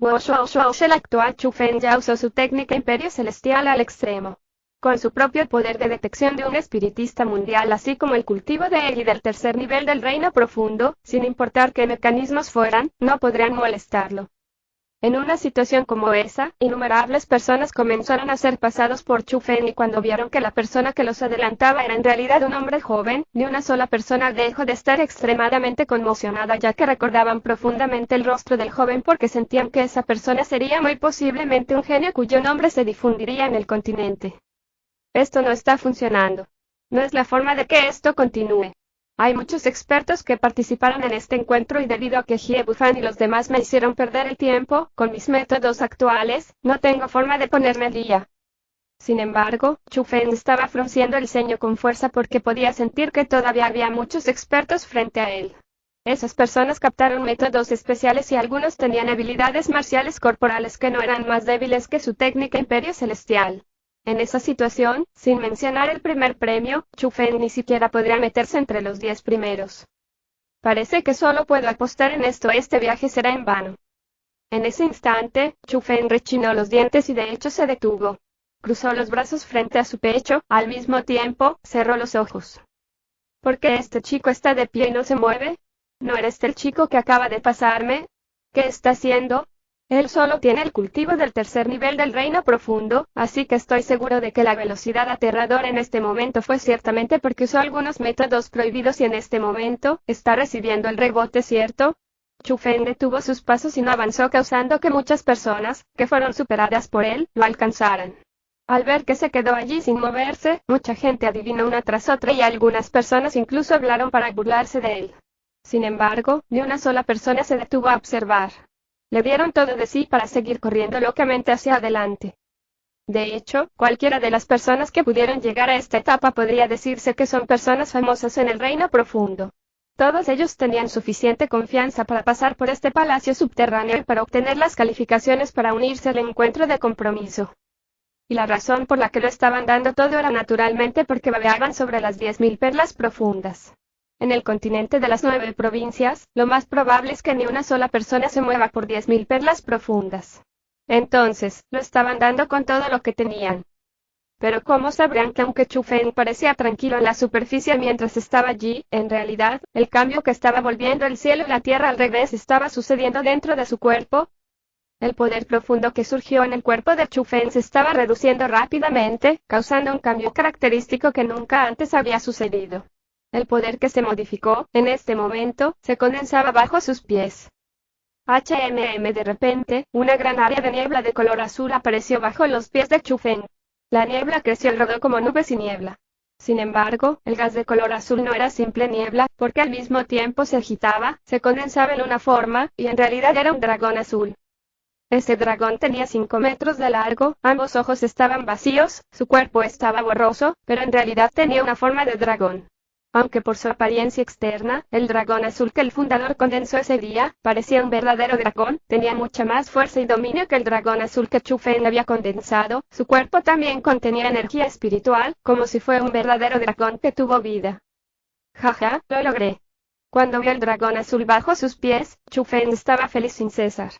El actual Chu Feng ya usó su técnica Imperio Celestial al extremo. Con su propio poder de detección de un espiritista mundial así como el cultivo de Eggy del 3er nivel del Reino Profundo, sin importar qué mecanismos fueran, no podrían molestarlo. En una situación como esa, innumerables personas comenzaron a ser pasados por Chu Feng y cuando vieron que la persona que los adelantaba era en realidad un hombre joven, ni una sola persona dejó de estar extremadamente conmocionada ya que recordaban profundamente el rostro del joven porque sentían que esa persona sería muy posiblemente un genio cuyo nombre se difundiría en el continente. Esto no está funcionando. No es la forma de que esto continúe. Hay muchos expertos que participaron en este encuentro y debido a que Jie Bufan y los demás me hicieron perder el tiempo, con mis métodos actuales, no tengo forma de ponerme al día. Sin embargo, Chu Feng estaba frunciendo el ceño con fuerza porque podía sentir que todavía había muchos expertos frente a él. Esas personas captaron métodos especiales y algunos tenían habilidades marciales corporales que no eran más débiles que su técnica Imperio Celestial. En esa situación, sin mencionar el primer premio, Chu Feng ni siquiera podría meterse entre los 10 primeros. Parece que solo puedo apostar en esto, este viaje será en vano. En ese instante, Chu Feng rechinó los dientes y de hecho se detuvo. Cruzó los brazos frente a su pecho, al mismo tiempo, cerró los ojos. ¿Por qué este chico está de pie y no se mueve? ¿No eres el chico que acaba de pasarme? ¿Qué está haciendo? Él solo tiene el cultivo del 3er nivel del Reino Profundo, así que estoy seguro de que la velocidad aterradora en este momento fue ciertamente porque usó algunos métodos prohibidos y en este momento, está recibiendo el rebote, ¿cierto? Chu Feng detuvo sus pasos y no avanzó causando que muchas personas, que fueron superadas por él, lo alcanzaran. Al ver que se quedó allí sin moverse, mucha gente adivinó una tras otra y algunas personas incluso hablaron para burlarse de él. Sin embargo, ni una sola persona se detuvo a observar. Le dieron todo de sí para seguir corriendo locamente hacia adelante. De hecho, cualquiera de las personas que pudieron llegar a esta etapa podría decirse que son personas famosas en el Reino Profundo. Todos ellos tenían suficiente confianza para pasar por este palacio subterráneo y para obtener las calificaciones para unirse al encuentro de compromiso. Y la razón por la que lo estaban dando todo era naturalmente porque babeaban sobre las 10.000 perlas profundas. En el continente de las 9 provincias, lo más probable es que ni una sola persona se mueva por 10.000 perlas profundas. Entonces, lo estaban dando con todo lo que tenían. Pero ¿cómo sabrían que aunque Chu Feng parecía tranquilo en la superficie mientras estaba allí, en realidad, el cambio que estaba volviendo el cielo y la tierra al revés estaba sucediendo dentro de su cuerpo? El poder profundo que surgió en el cuerpo de Chu Feng se estaba reduciendo rápidamente, causando un cambio característico que nunca antes había sucedido. El poder que se modificó, en este momento, se condensaba bajo sus pies. De repente, una gran área de niebla de color azul apareció bajo los pies de Chu Feng. La niebla creció y rodó como nubes y niebla. Sin embargo, el gas de color azul no era simple niebla, porque al mismo tiempo se agitaba, se condensaba en una forma, y en realidad era un dragón azul. Ese dragón tenía 5 metros de largo, ambos ojos estaban vacíos, su cuerpo estaba borroso, pero en realidad tenía una forma de dragón. Aunque por su apariencia externa, el dragón azul que el fundador condensó ese día, parecía un verdadero dragón, tenía mucha más fuerza y dominio que el dragón azul que Chu Feng había condensado, su cuerpo también contenía energía espiritual, como si fuera un verdadero dragón que tuvo vida. Jaja, lo logré. Cuando vio el dragón azul bajo sus pies, Chu Feng estaba feliz sin cesar.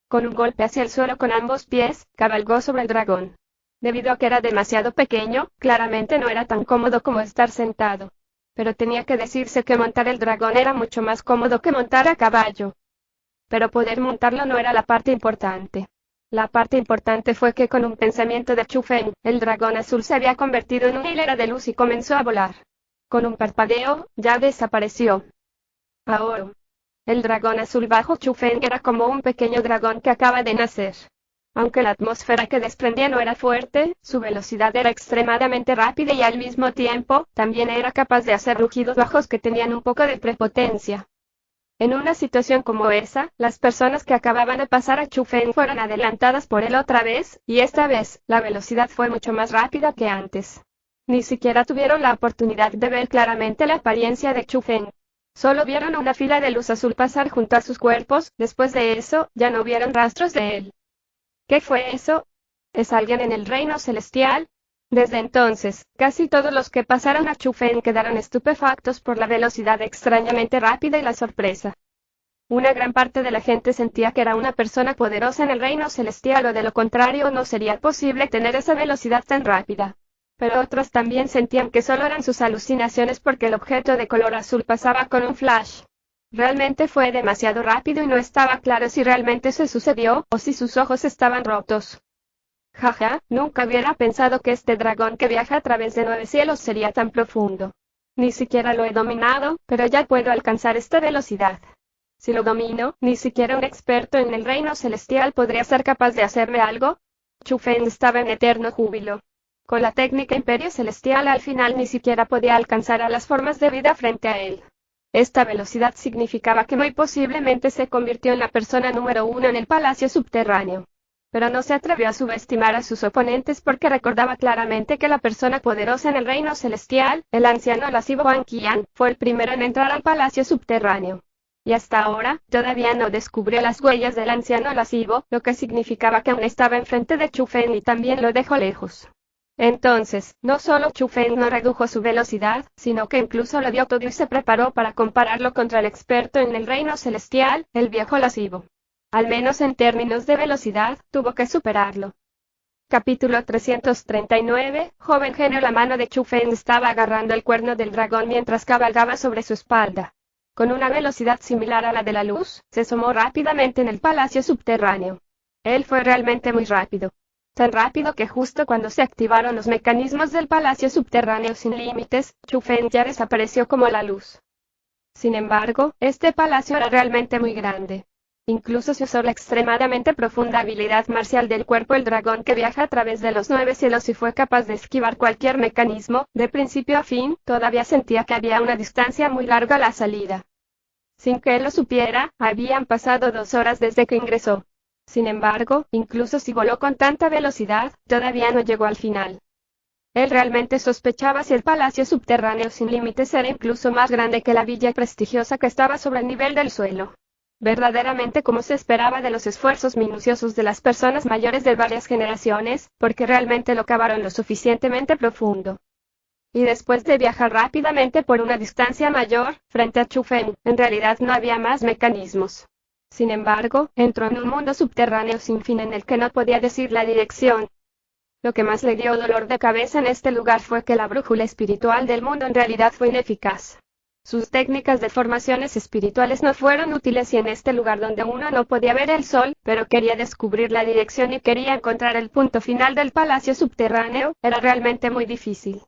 Con un golpe hacia el suelo con ambos pies, cabalgó sobre el dragón. Debido a que era demasiado pequeño, claramente no era tan cómodo como estar sentado. Pero tenía que decirse que montar el dragón era mucho más cómodo que montar a caballo. Pero poder montarlo no era la parte importante. La parte importante fue que con un pensamiento de Chu Feng, el dragón azul se había convertido en una hilera de luz y comenzó a volar. Con un parpadeo, ya desapareció. Ahora, el dragón azul bajo Chu Feng era como un pequeño dragón que acaba de nacer. Aunque la atmósfera que desprendía no era fuerte, su velocidad era extremadamente rápida y al mismo tiempo, también era capaz de hacer rugidos bajos que tenían un poco de prepotencia. En una situación como esa, las personas que acababan de pasar a Chu Feng fueron adelantadas por él otra vez, y esta vez, la velocidad fue mucho más rápida que antes. Ni siquiera tuvieron la oportunidad de ver claramente la apariencia de Chu Feng. Solo vieron una fila de luz azul pasar junto a sus cuerpos, después de eso, ya no vieron rastros de él. ¿Qué fue eso? ¿Es alguien en el reino celestial? Desde entonces, casi todos los que pasaron a Chu Feng quedaron estupefactos por la velocidad extrañamente rápida y la sorpresa. Una gran parte de la gente sentía que era una persona poderosa en el reino celestial o de lo contrario no sería posible tener esa velocidad tan rápida. Pero otros también sentían que solo eran sus alucinaciones porque el objeto de color azul pasaba con un flash. Realmente fue demasiado rápido y no estaba claro si realmente se sucedió o si sus ojos estaban rotos. Jaja, nunca hubiera pensado que este dragón que viaja a través de 9 cielos sería tan profundo. Ni siquiera lo he dominado, pero ya puedo alcanzar esta velocidad. Si lo domino, ni siquiera un experto en el reino celestial podría ser capaz de hacerme algo. Chu Feng estaba en eterno júbilo. Con la técnica Imperio Celestial al final ni siquiera podía alcanzar a las formas de vida frente a él. Esta velocidad significaba que muy posiblemente se convirtió en la persona número 1 en el palacio subterráneo. Pero no se atrevió a subestimar a sus oponentes porque recordaba claramente que la persona poderosa en el reino celestial, el anciano lascivo Wang Qian, fue el primero en entrar al palacio subterráneo. Y hasta ahora, todavía no descubrió las huellas del anciano lascivo, lo que significaba que aún estaba enfrente de Chu Feng y también lo dejó lejos. Entonces, no solo Chu Feng no redujo su velocidad, sino que incluso lo dio todo y se preparó para compararlo contra el experto en el reino celestial, el viejo lascivo. Al menos en términos de velocidad, tuvo que superarlo. Capítulo 339, joven genio. La mano de Chu Feng estaba agarrando el cuerno del dragón mientras cabalgaba sobre su espalda. Con una velocidad similar a la de la luz, se asomó rápidamente en el palacio subterráneo. Él fue realmente muy rápido. Tan rápido que justo cuando se activaron los mecanismos del palacio subterráneo sin límites, Chu Feng ya desapareció como la luz. Sin embargo, este palacio era realmente muy grande. Incluso se usó la extremadamente profunda habilidad marcial del cuerpo el dragón que viaja a través de los 9 cielos y fue capaz de esquivar cualquier mecanismo, de principio a fin, todavía sentía que había una distancia muy larga a la salida. Sin que él lo supiera, habían pasado 2 horas desde que ingresó. Sin embargo, incluso si voló con tanta velocidad, todavía no llegó al final. Él realmente sospechaba si el palacio subterráneo sin límites era incluso más grande que la villa prestigiosa que estaba sobre el nivel del suelo. Verdaderamente como se esperaba de los esfuerzos minuciosos de las personas mayores de varias generaciones, porque realmente lo cavaron lo suficientemente profundo. Y después de viajar rápidamente por una distancia mayor, frente a Chu Feng, en realidad no había más mecanismos. Sin embargo, entró en un mundo subterráneo sin fin en el que no podía decir la dirección. Lo que más le dio dolor de cabeza en este lugar fue que la brújula espiritual del mundo en realidad fue ineficaz. Sus técnicas de formaciones espirituales no fueron útiles y en este lugar donde uno no podía ver el sol, pero quería descubrir la dirección y quería encontrar el punto final del palacio subterráneo, era realmente muy difícil.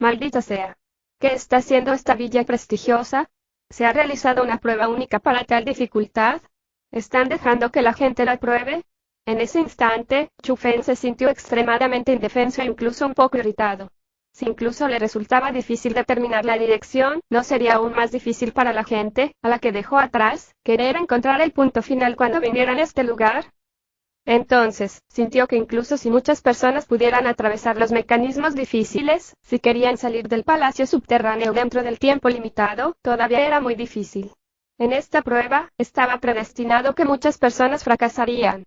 Maldita sea. ¿Qué está haciendo esta villa prestigiosa? ¿Se ha realizado una prueba única para tal dificultad? ¿Están dejando que la gente la pruebe? En ese instante, Chu Feng se sintió extremadamente indefenso e incluso un poco irritado. Si incluso le resultaba difícil determinar la dirección, ¿no sería aún más difícil para la gente, a la que dejó atrás, querer encontrar el punto final cuando vinieran a este lugar? Entonces, sintió que incluso si muchas personas pudieran atravesar los mecanismos difíciles, si querían salir del palacio subterráneo dentro del tiempo limitado, todavía era muy difícil. En esta prueba, estaba predestinado que muchas personas fracasarían.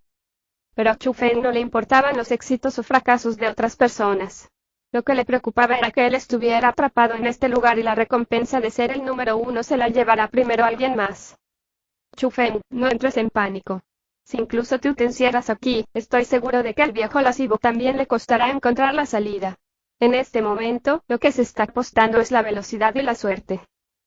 Pero a Chu Feng no le importaban los éxitos o fracasos de otras personas. Lo que le preocupaba era que él estuviera atrapado en este lugar y la recompensa de ser el número 1 se la llevará primero alguien más. Chu Feng, no entres en pánico. Si incluso tú te encierras aquí, estoy seguro de que al viejo lascivo también le costará encontrar la salida. En este momento, lo que se está apostando es la velocidad y la suerte.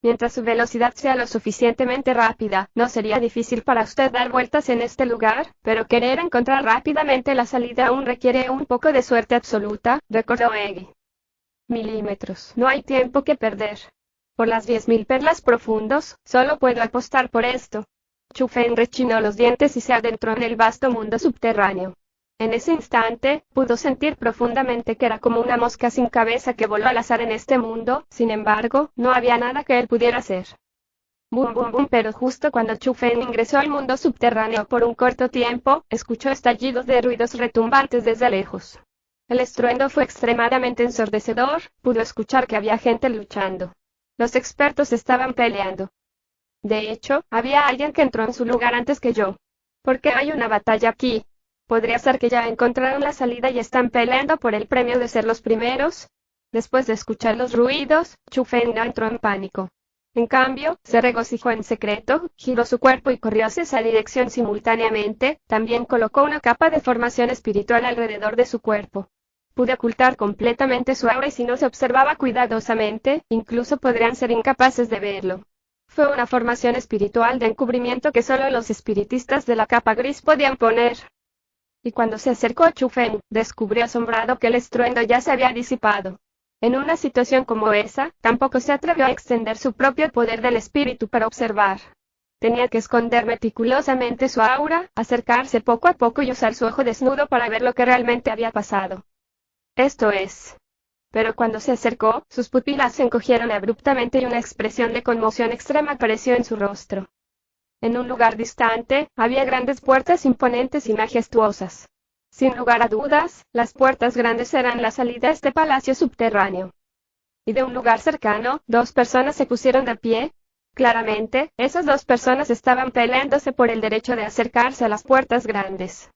Mientras su velocidad sea lo suficientemente rápida, no sería difícil para usted dar vueltas en este lugar, pero querer encontrar rápidamente la salida aún requiere un poco de suerte absoluta, recordó Eggy. milímetros. No hay tiempo que perder. Por las 10.000 perlas profundos, solo puedo apostar por esto. Chu Feng rechinó los dientes y se adentró en el vasto mundo subterráneo. En ese instante, pudo sentir profundamente que era como una mosca sin cabeza que voló al azar en este mundo. Sin embargo, no había nada que él pudiera hacer. Bum bum bum, pero justo cuando Chu Feng ingresó al mundo subterráneo por un corto tiempo, escuchó estallidos de ruidos retumbantes desde lejos. El estruendo fue extremadamente ensordecedor, pudo escuchar que había gente luchando. Los expertos estaban peleando. De hecho, había alguien que entró en su lugar antes que yo. ¿Por qué hay una batalla aquí? ¿Podría ser que ya encontraron la salida y están peleando por el premio de ser los primeros? Después de escuchar los ruidos, Chu Feng no entró en pánico. En cambio, se regocijó en secreto, giró su cuerpo y corrió hacia esa dirección simultáneamente. También colocó una capa de formación espiritual alrededor de su cuerpo. Pude ocultar completamente su aura y si no se observaba cuidadosamente, incluso podrían ser incapaces de verlo. Fue una formación espiritual de encubrimiento que solo los espiritistas de la capa gris podían poner. Y cuando se acercó a Chu Feng, descubrió asombrado que el estruendo ya se había disipado. En una situación como esa, tampoco se atrevió a extender su propio poder del espíritu para observar. Tenía que esconder meticulosamente su aura, acercarse poco a poco y usar su ojo desnudo para ver lo que realmente había pasado. Esto es. Pero cuando se acercó, sus pupilas se encogieron abruptamente y una expresión de conmoción extrema apareció en su rostro. En un lugar distante, había grandes puertas imponentes y majestuosas. Sin lugar a dudas, las puertas grandes eran la salida a este palacio subterráneo. Y de un lugar cercano, dos personas se pusieron de pie. Claramente, esas dos personas estaban peleándose por el derecho de acercarse a las puertas grandes.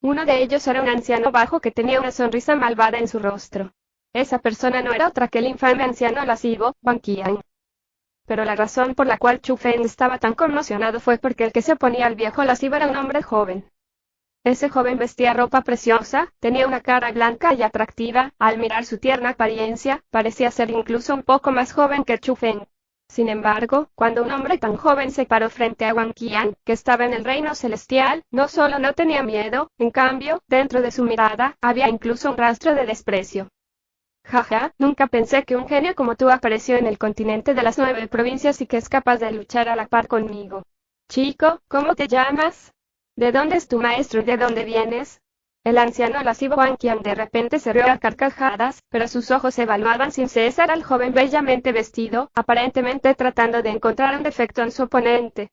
Uno de ellos era un anciano bajo que tenía una sonrisa malvada en su rostro. Esa persona no era otra que el infame anciano lascivo, Wang Qian. Pero la razón por la cual Chu Feng estaba tan conmocionado fue porque el que se oponía al viejo lascivo era un hombre joven. Ese joven vestía ropa preciosa, tenía una cara blanca y atractiva. Al mirar su tierna apariencia, parecía ser incluso un poco más joven que Chu Feng. Sin embargo, cuando un hombre tan joven se paró frente a Wang Qian, que estaba en el reino celestial, no solo no tenía miedo, en cambio, dentro de su mirada, había incluso un rastro de desprecio. Jaja, nunca pensé que un genio como tú apareció en el continente de las 9 provincias y que es capaz de luchar a la par conmigo. Chico, ¿cómo te llamas? ¿De dónde es tu maestro y de dónde vienes? El anciano lascivo Wang Qian de repente se rió a carcajadas, pero sus ojos evaluaban sin cesar al joven bellamente vestido, aparentemente tratando de encontrar un defecto en su oponente.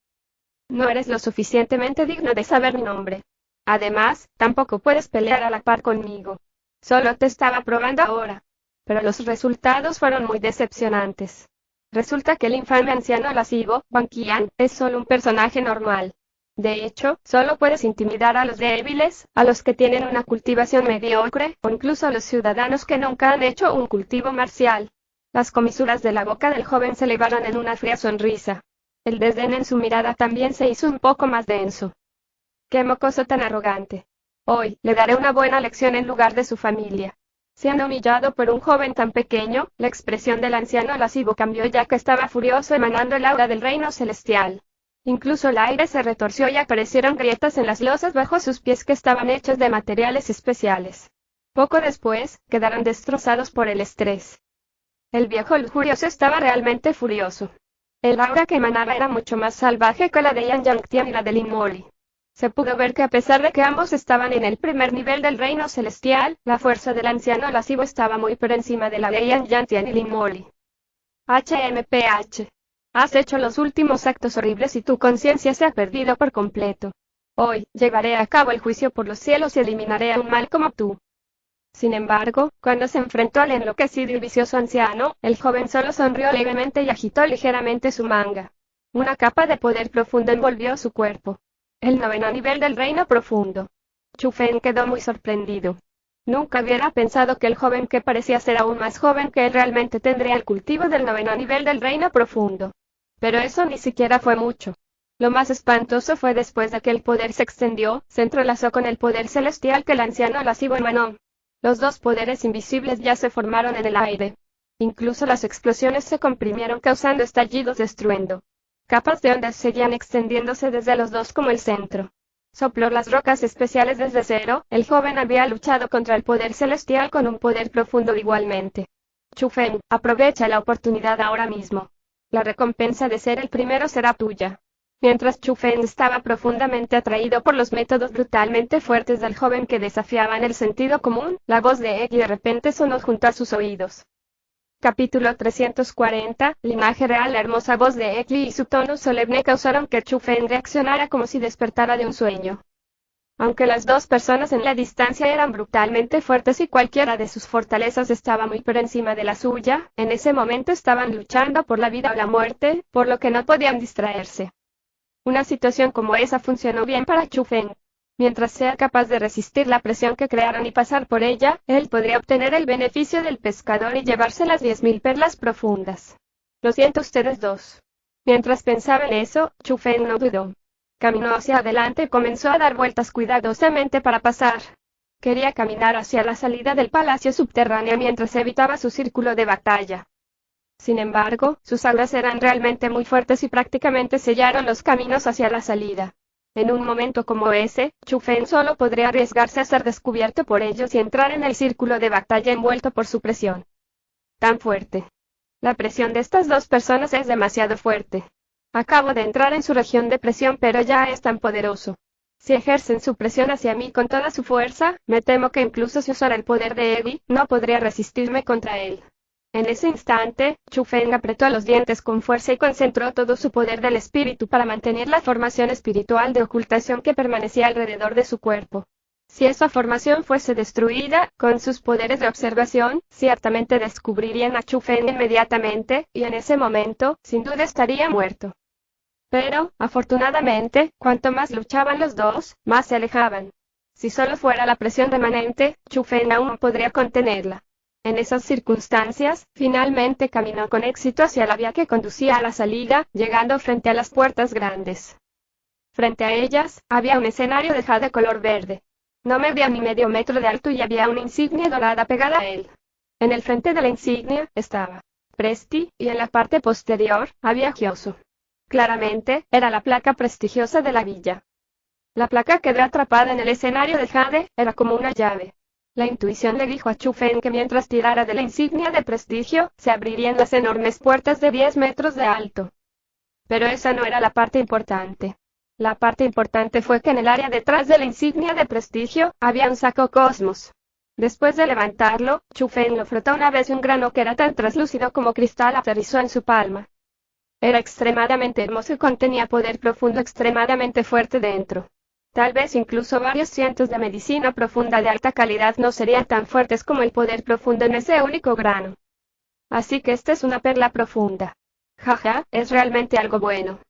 No eres lo suficientemente digno de saber mi nombre. Además, tampoco puedes pelear a la par conmigo. Solo te estaba probando ahora. Pero los resultados fueron muy decepcionantes. Resulta que el infame anciano lascivo, Wang Qian, es solo un personaje normal. De hecho, solo puedes intimidar a los débiles, a los que tienen una cultivación mediocre, o incluso a los ciudadanos que nunca han hecho un cultivo marcial. Las comisuras de la boca del joven se elevaron en una fría sonrisa. El desdén en su mirada también se hizo un poco más denso. ¡Qué mocoso tan arrogante! Hoy, le daré una buena lección en lugar de su familia. Siendo humillado por un joven tan pequeño, la expresión del anciano lascivo cambió ya que estaba furioso emanando el aura del reino celestial. Incluso el aire se retorció y aparecieron grietas en las losas bajo sus pies que estaban hechas de materiales especiales. Poco después, quedaron destrozados por el estrés. El viejo lujurioso estaba realmente furioso. El aura que emanaba era mucho más salvaje que la de Yan Yangtian y la de Lin Moli. Se pudo ver que a pesar de que ambos estaban en el primer nivel del reino celestial, la fuerza del anciano lascivo estaba muy por encima de la de Yan Yangtian y Lin Moli. HMPH. Has hecho los últimos actos horribles y tu conciencia se ha perdido por completo. Hoy, llevaré a cabo el juicio por los cielos y eliminaré a un mal como tú. Sin embargo, cuando se enfrentó al enloquecido y vicioso anciano, el joven solo sonrió levemente y agitó ligeramente su manga. Una capa de poder profundo envolvió su cuerpo. El 9º nivel del reino profundo. Chu Feng quedó muy sorprendido. Nunca hubiera pensado que el joven que parecía ser aún más joven que él realmente tendría el cultivo del 9º nivel del reino profundo. Pero eso ni siquiera fue mucho. Lo más espantoso fue después de que el poder se extendió, se entrelazó con el poder celestial que el anciano lascivo emanó. Los dos poderes invisibles ya se formaron en el aire. Incluso las explosiones se comprimieron causando estallidos de estruendo. Capas de ondas seguían extendiéndose desde los dos como el centro. Sopló las rocas especiales desde cero, el joven había luchado contra el poder celestial con un poder profundo igualmente. Chu Feng, aprovecha la oportunidad ahora mismo. La recompensa de ser el primero será tuya. Mientras Chu Feng estaba profundamente atraído por los métodos brutalmente fuertes del joven que desafiaban el sentido común, la voz de Egg de repente sonó junto a sus oídos. Capítulo 340, linaje real. La hermosa voz de Egg y su tono solemne causaron que Chu Feng reaccionara como si despertara de un sueño. Aunque las dos personas en la distancia eran brutalmente fuertes y cualquiera de sus fortalezas estaba muy por encima de la suya, en ese momento estaban luchando por la vida o la muerte, por lo que no podían distraerse. Una situación como esa funcionó bien para Chu Feng. Mientras sea capaz de resistir la presión que crearon y pasar por ella, él podría obtener el beneficio del pescador y llevarse las 10.000 perlas profundas. Lo siento ustedes dos. Mientras pensaba en eso, Chu Feng no dudó. Caminó hacia adelante y comenzó a dar vueltas cuidadosamente para pasar. Quería caminar hacia la salida del palacio subterráneo mientras evitaba su círculo de batalla. Sin embargo, sus alas eran realmente muy fuertes y prácticamente sellaron los caminos hacia la salida. En un momento como ese, Chu Feng solo podría arriesgarse a ser descubierto por ellos y entrar en el círculo de batalla envuelto por su presión. Tan fuerte. La presión de estas dos personas es demasiado fuerte. Acabo de entrar en su región de presión, pero ya es tan poderoso. Si ejercen su presión hacia mí con toda su fuerza, me temo que incluso si usara el poder de Eddie, no podría resistirme contra él. En ese instante, Chu Feng apretó los dientes con fuerza y concentró todo su poder del espíritu para mantener la formación espiritual de ocultación que permanecía alrededor de su cuerpo. Si esa formación fuese destruida, con sus poderes de observación, ciertamente descubrirían a Chu Feng inmediatamente, y en ese momento, sin duda estaría muerto. Pero, afortunadamente, cuanto más luchaban los dos, más se alejaban. Si solo fuera la presión remanente, Chu Feng aún podría contenerla. En esas circunstancias, finalmente caminó con éxito hacia la vía que conducía a la salida, llegando frente a las puertas grandes. Frente a ellas, había un escenario de jade color verde. No medía ni medio metro de alto y había una insignia dorada pegada a él. En el frente de la insignia, estaba Presti, y en la parte posterior, había Gyosu. Claramente, era la placa prestigiosa de la villa. La placa quedó atrapada en el escenario de jade, era como una llave. La intuición le dijo a Chu Feng que mientras tirara de la insignia de prestigio, se abrirían las enormes puertas de 10 metros de alto. Pero esa no era la parte importante. La parte importante fue que en el área detrás de la insignia de prestigio, había un saco cosmos. Después de levantarlo, Chu Feng lo frotó una vez y un grano que era tan translúcido como cristal aterrizó en su palma. Era extremadamente hermoso y contenía poder profundo extremadamente fuerte dentro. Tal vez incluso varios cientos de medicina profunda de alta calidad no serían tan fuertes como el poder profundo en ese único grano. Así que esta es una perla profunda. Jaja, es realmente algo bueno.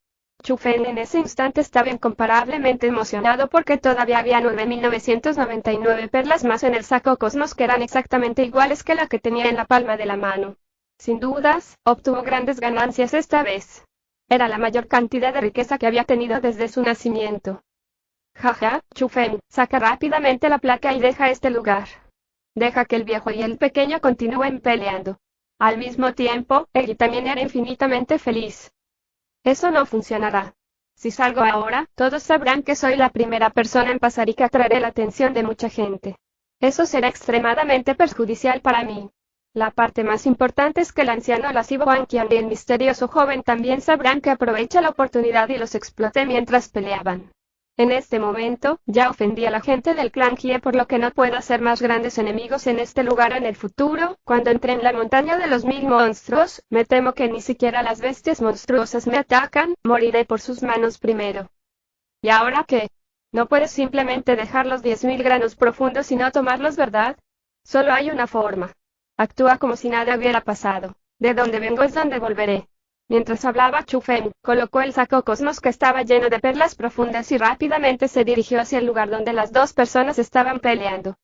Chu Feng en ese instante estaba incomparablemente emocionado porque todavía había 9.999 perlas más en el saco cosmos que eran exactamente iguales que la que tenía en la palma de la mano. Sin dudas, obtuvo grandes ganancias esta vez. Era la mayor cantidad de riqueza que había tenido desde su nacimiento. Jaja, Chu Feng, saca rápidamente la placa y deja este lugar. Deja que el viejo y el pequeño continúen peleando. Al mismo tiempo, él también era infinitamente feliz. Eso no funcionará. Si salgo ahora, todos sabrán que soy la primera persona en pasar y que atraeré la atención de mucha gente. Eso será extremadamente perjudicial para mí. La parte más importante es que el anciano lascivo Wang Qian y el misterioso joven también sabrán que aproveché la oportunidad y los exploté mientras peleaban. En este momento, ya ofendí a la gente del clan Jie por lo que no puedo hacer más grandes enemigos en este lugar en el futuro. Cuando entré en la montaña de los 1000 monstruos, me temo que ni siquiera las bestias monstruosas me atacan, moriré por sus manos primero. ¿Y ahora qué? No puedes simplemente dejar los 10.000 granos profundos y no tomarlos, ¿verdad? Solo hay una forma. Actúa como si nada hubiera pasado. De donde vengo es donde volveré. Mientras hablaba, Chu Feng colocó el saco cosmos que estaba lleno de perlas profundas y rápidamente se dirigió hacia el lugar donde las dos personas estaban peleando.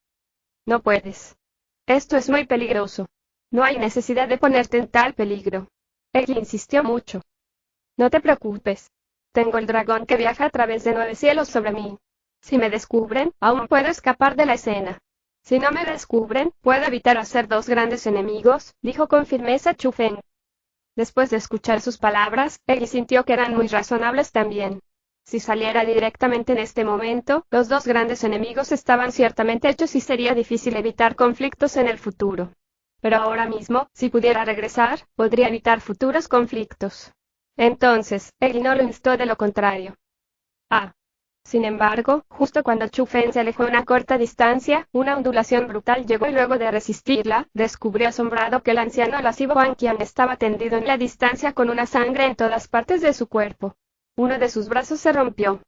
No puedes. Esto es muy peligroso. No hay necesidad de ponerte en tal peligro. Él insistió mucho. No te preocupes. Tengo el dragón que viaja a través de 9 cielos sobre mí. Si me descubren, aún puedo escapar de la escena. Si no me descubren, puedo evitar hacer 2 grandes enemigos, dijo con firmeza Chu Feng. Después de escuchar sus palabras, él sintió que eran muy razonables también. Si saliera directamente en este momento, los 2 grandes enemigos estaban ciertamente hechos y sería difícil evitar conflictos en el futuro. pero ahora mismo, si pudiera regresar, podría evitar futuros conflictos. Entonces, él no lo instó de lo contrario. Sin embargo, justo cuando Chu Fen se alejó a una corta distancia, una ondulación brutal llegó y luego de resistirla, descubrió asombrado que el anciano lascivo Huang Qian estaba tendido en la distancia con una sangre en todas partes de su cuerpo. Uno de sus brazos se rompió.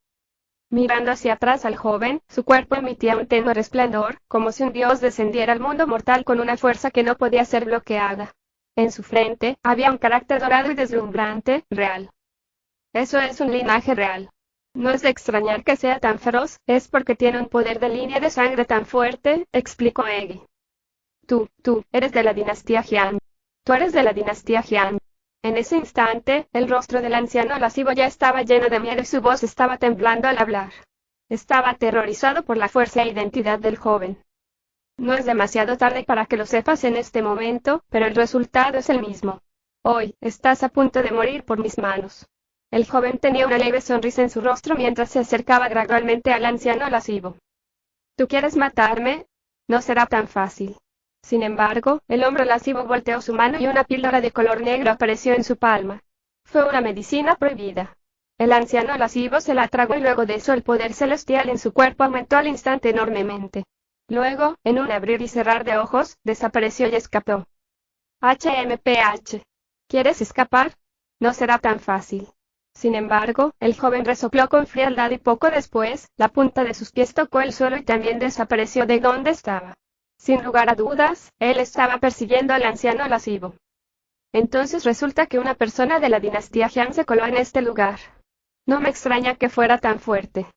Mirando hacia atrás al joven, su cuerpo emitía un tenue resplandor, como si un dios descendiera al mundo mortal con una fuerza que no podía ser bloqueada. En su frente, había un carácter dorado y deslumbrante, real. Eso es un linaje real. No es de extrañar que sea tan feroz, es porque tiene un poder de línea de sangre tan fuerte, explicó Eggy. Tú eres de la dinastía Jian. Tú eres de la dinastía Jian. En ese instante, el rostro del anciano lascivo ya estaba lleno de miedo y su voz estaba temblando al hablar. Estaba aterrorizado por la fuerza e identidad del joven. No es demasiado tarde para que lo sepas en este momento, pero el resultado es el mismo. Hoy, estás a punto de morir por mis manos. El joven tenía una leve sonrisa en su rostro mientras se acercaba gradualmente al anciano lascivo. ¿Tú quieres matarme? No será tan fácil. Sin embargo, el hombre lascivo volteó su mano y una píldora de color negro apareció en su palma. Fue una medicina prohibida. El anciano lascivo se la tragó y luego de eso el poder celestial en su cuerpo aumentó al instante enormemente. Luego, en un abrir y cerrar de ojos, desapareció y escapó. HMPH. ¿Quieres escapar? No será tan fácil. Sin embargo, el joven resopló con frialdad y poco después, la punta de sus pies tocó el suelo y también desapareció de donde estaba. Sin lugar a dudas, él estaba persiguiendo al anciano lascivo. Entonces resulta que una persona de la dinastía Jiang se coló en este lugar. No me extraña que fuera tan fuerte.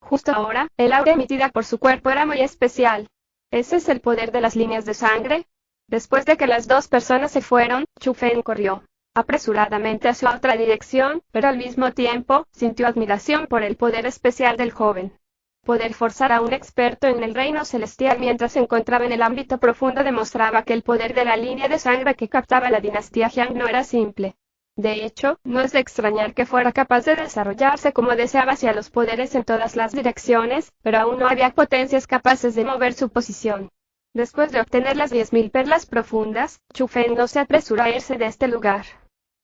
Justo ahora, el aura emitida por su cuerpo era muy especial. ¿Ese es el poder de las líneas de sangre? Después de que las dos personas se fueron, Chu Fen corrió apresuradamente hacia otra dirección, pero al mismo tiempo, sintió admiración por el poder especial del joven. Poder forzar a un experto en el reino celestial mientras se encontraba en el ámbito profundo demostraba que el poder de la línea de sangre que captaba la dinastía Jiang no era simple. De hecho, no es de extrañar que fuera capaz de desarrollarse como deseaba hacia los poderes en todas las direcciones, pero aún no había potencias capaces de mover su posición. Después de obtener las 10.000 perlas profundas, Chu Fen no se apresuró a irse de este lugar.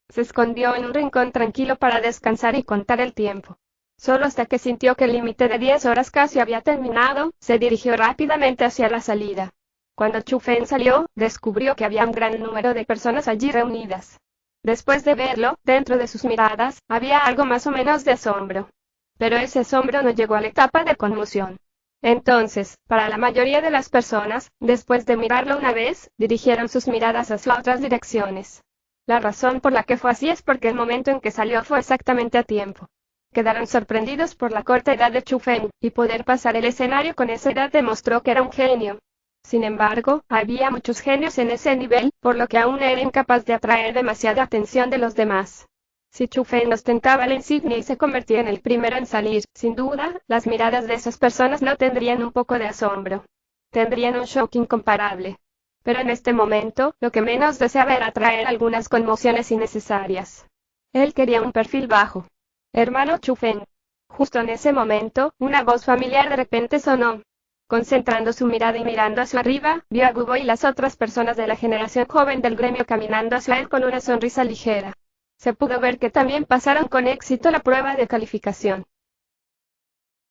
Se escondió en un rincón tranquilo para descansar y contar el tiempo. Solo hasta que sintió que el límite de 10 horas casi había terminado, se dirigió rápidamente hacia la salida. Cuando Chu Fen salió, descubrió que había un gran número de personas allí reunidas. Después de verlo, dentro de sus miradas, había algo más o menos de asombro. Pero ese asombro no llegó a la etapa de conmoción. Entonces, para la mayoría de las personas, después de mirarlo una vez, dirigieron sus miradas hacia otras direcciones. La razón por la que fue así es porque el momento en que salió fue exactamente a tiempo. Quedaron sorprendidos por la corta edad de Chu Fen, y poder pasar el escenario con esa edad demostró que era un genio. Sin embargo, había muchos genios en ese nivel, por lo que aún era incapaz de atraer demasiada atención de los demás. Si Chu Fen ostentaba la insignia y se convertía en el primero en salir, sin duda, las miradas de esas personas no tendrían un poco de asombro. Tendrían un shock incomparable. Pero en este momento, lo que menos deseaba era atraer algunas conmociones innecesarias. Él quería un perfil bajo. Hermano Chu Fen. Justo en ese momento, una voz familiar de repente sonó. Concentrando su mirada y mirando hacia arriba, vio a Gubo y las otras personas de la generación joven del gremio caminando hacia él con una sonrisa ligera. Se pudo ver que también pasaron con éxito la prueba de calificación.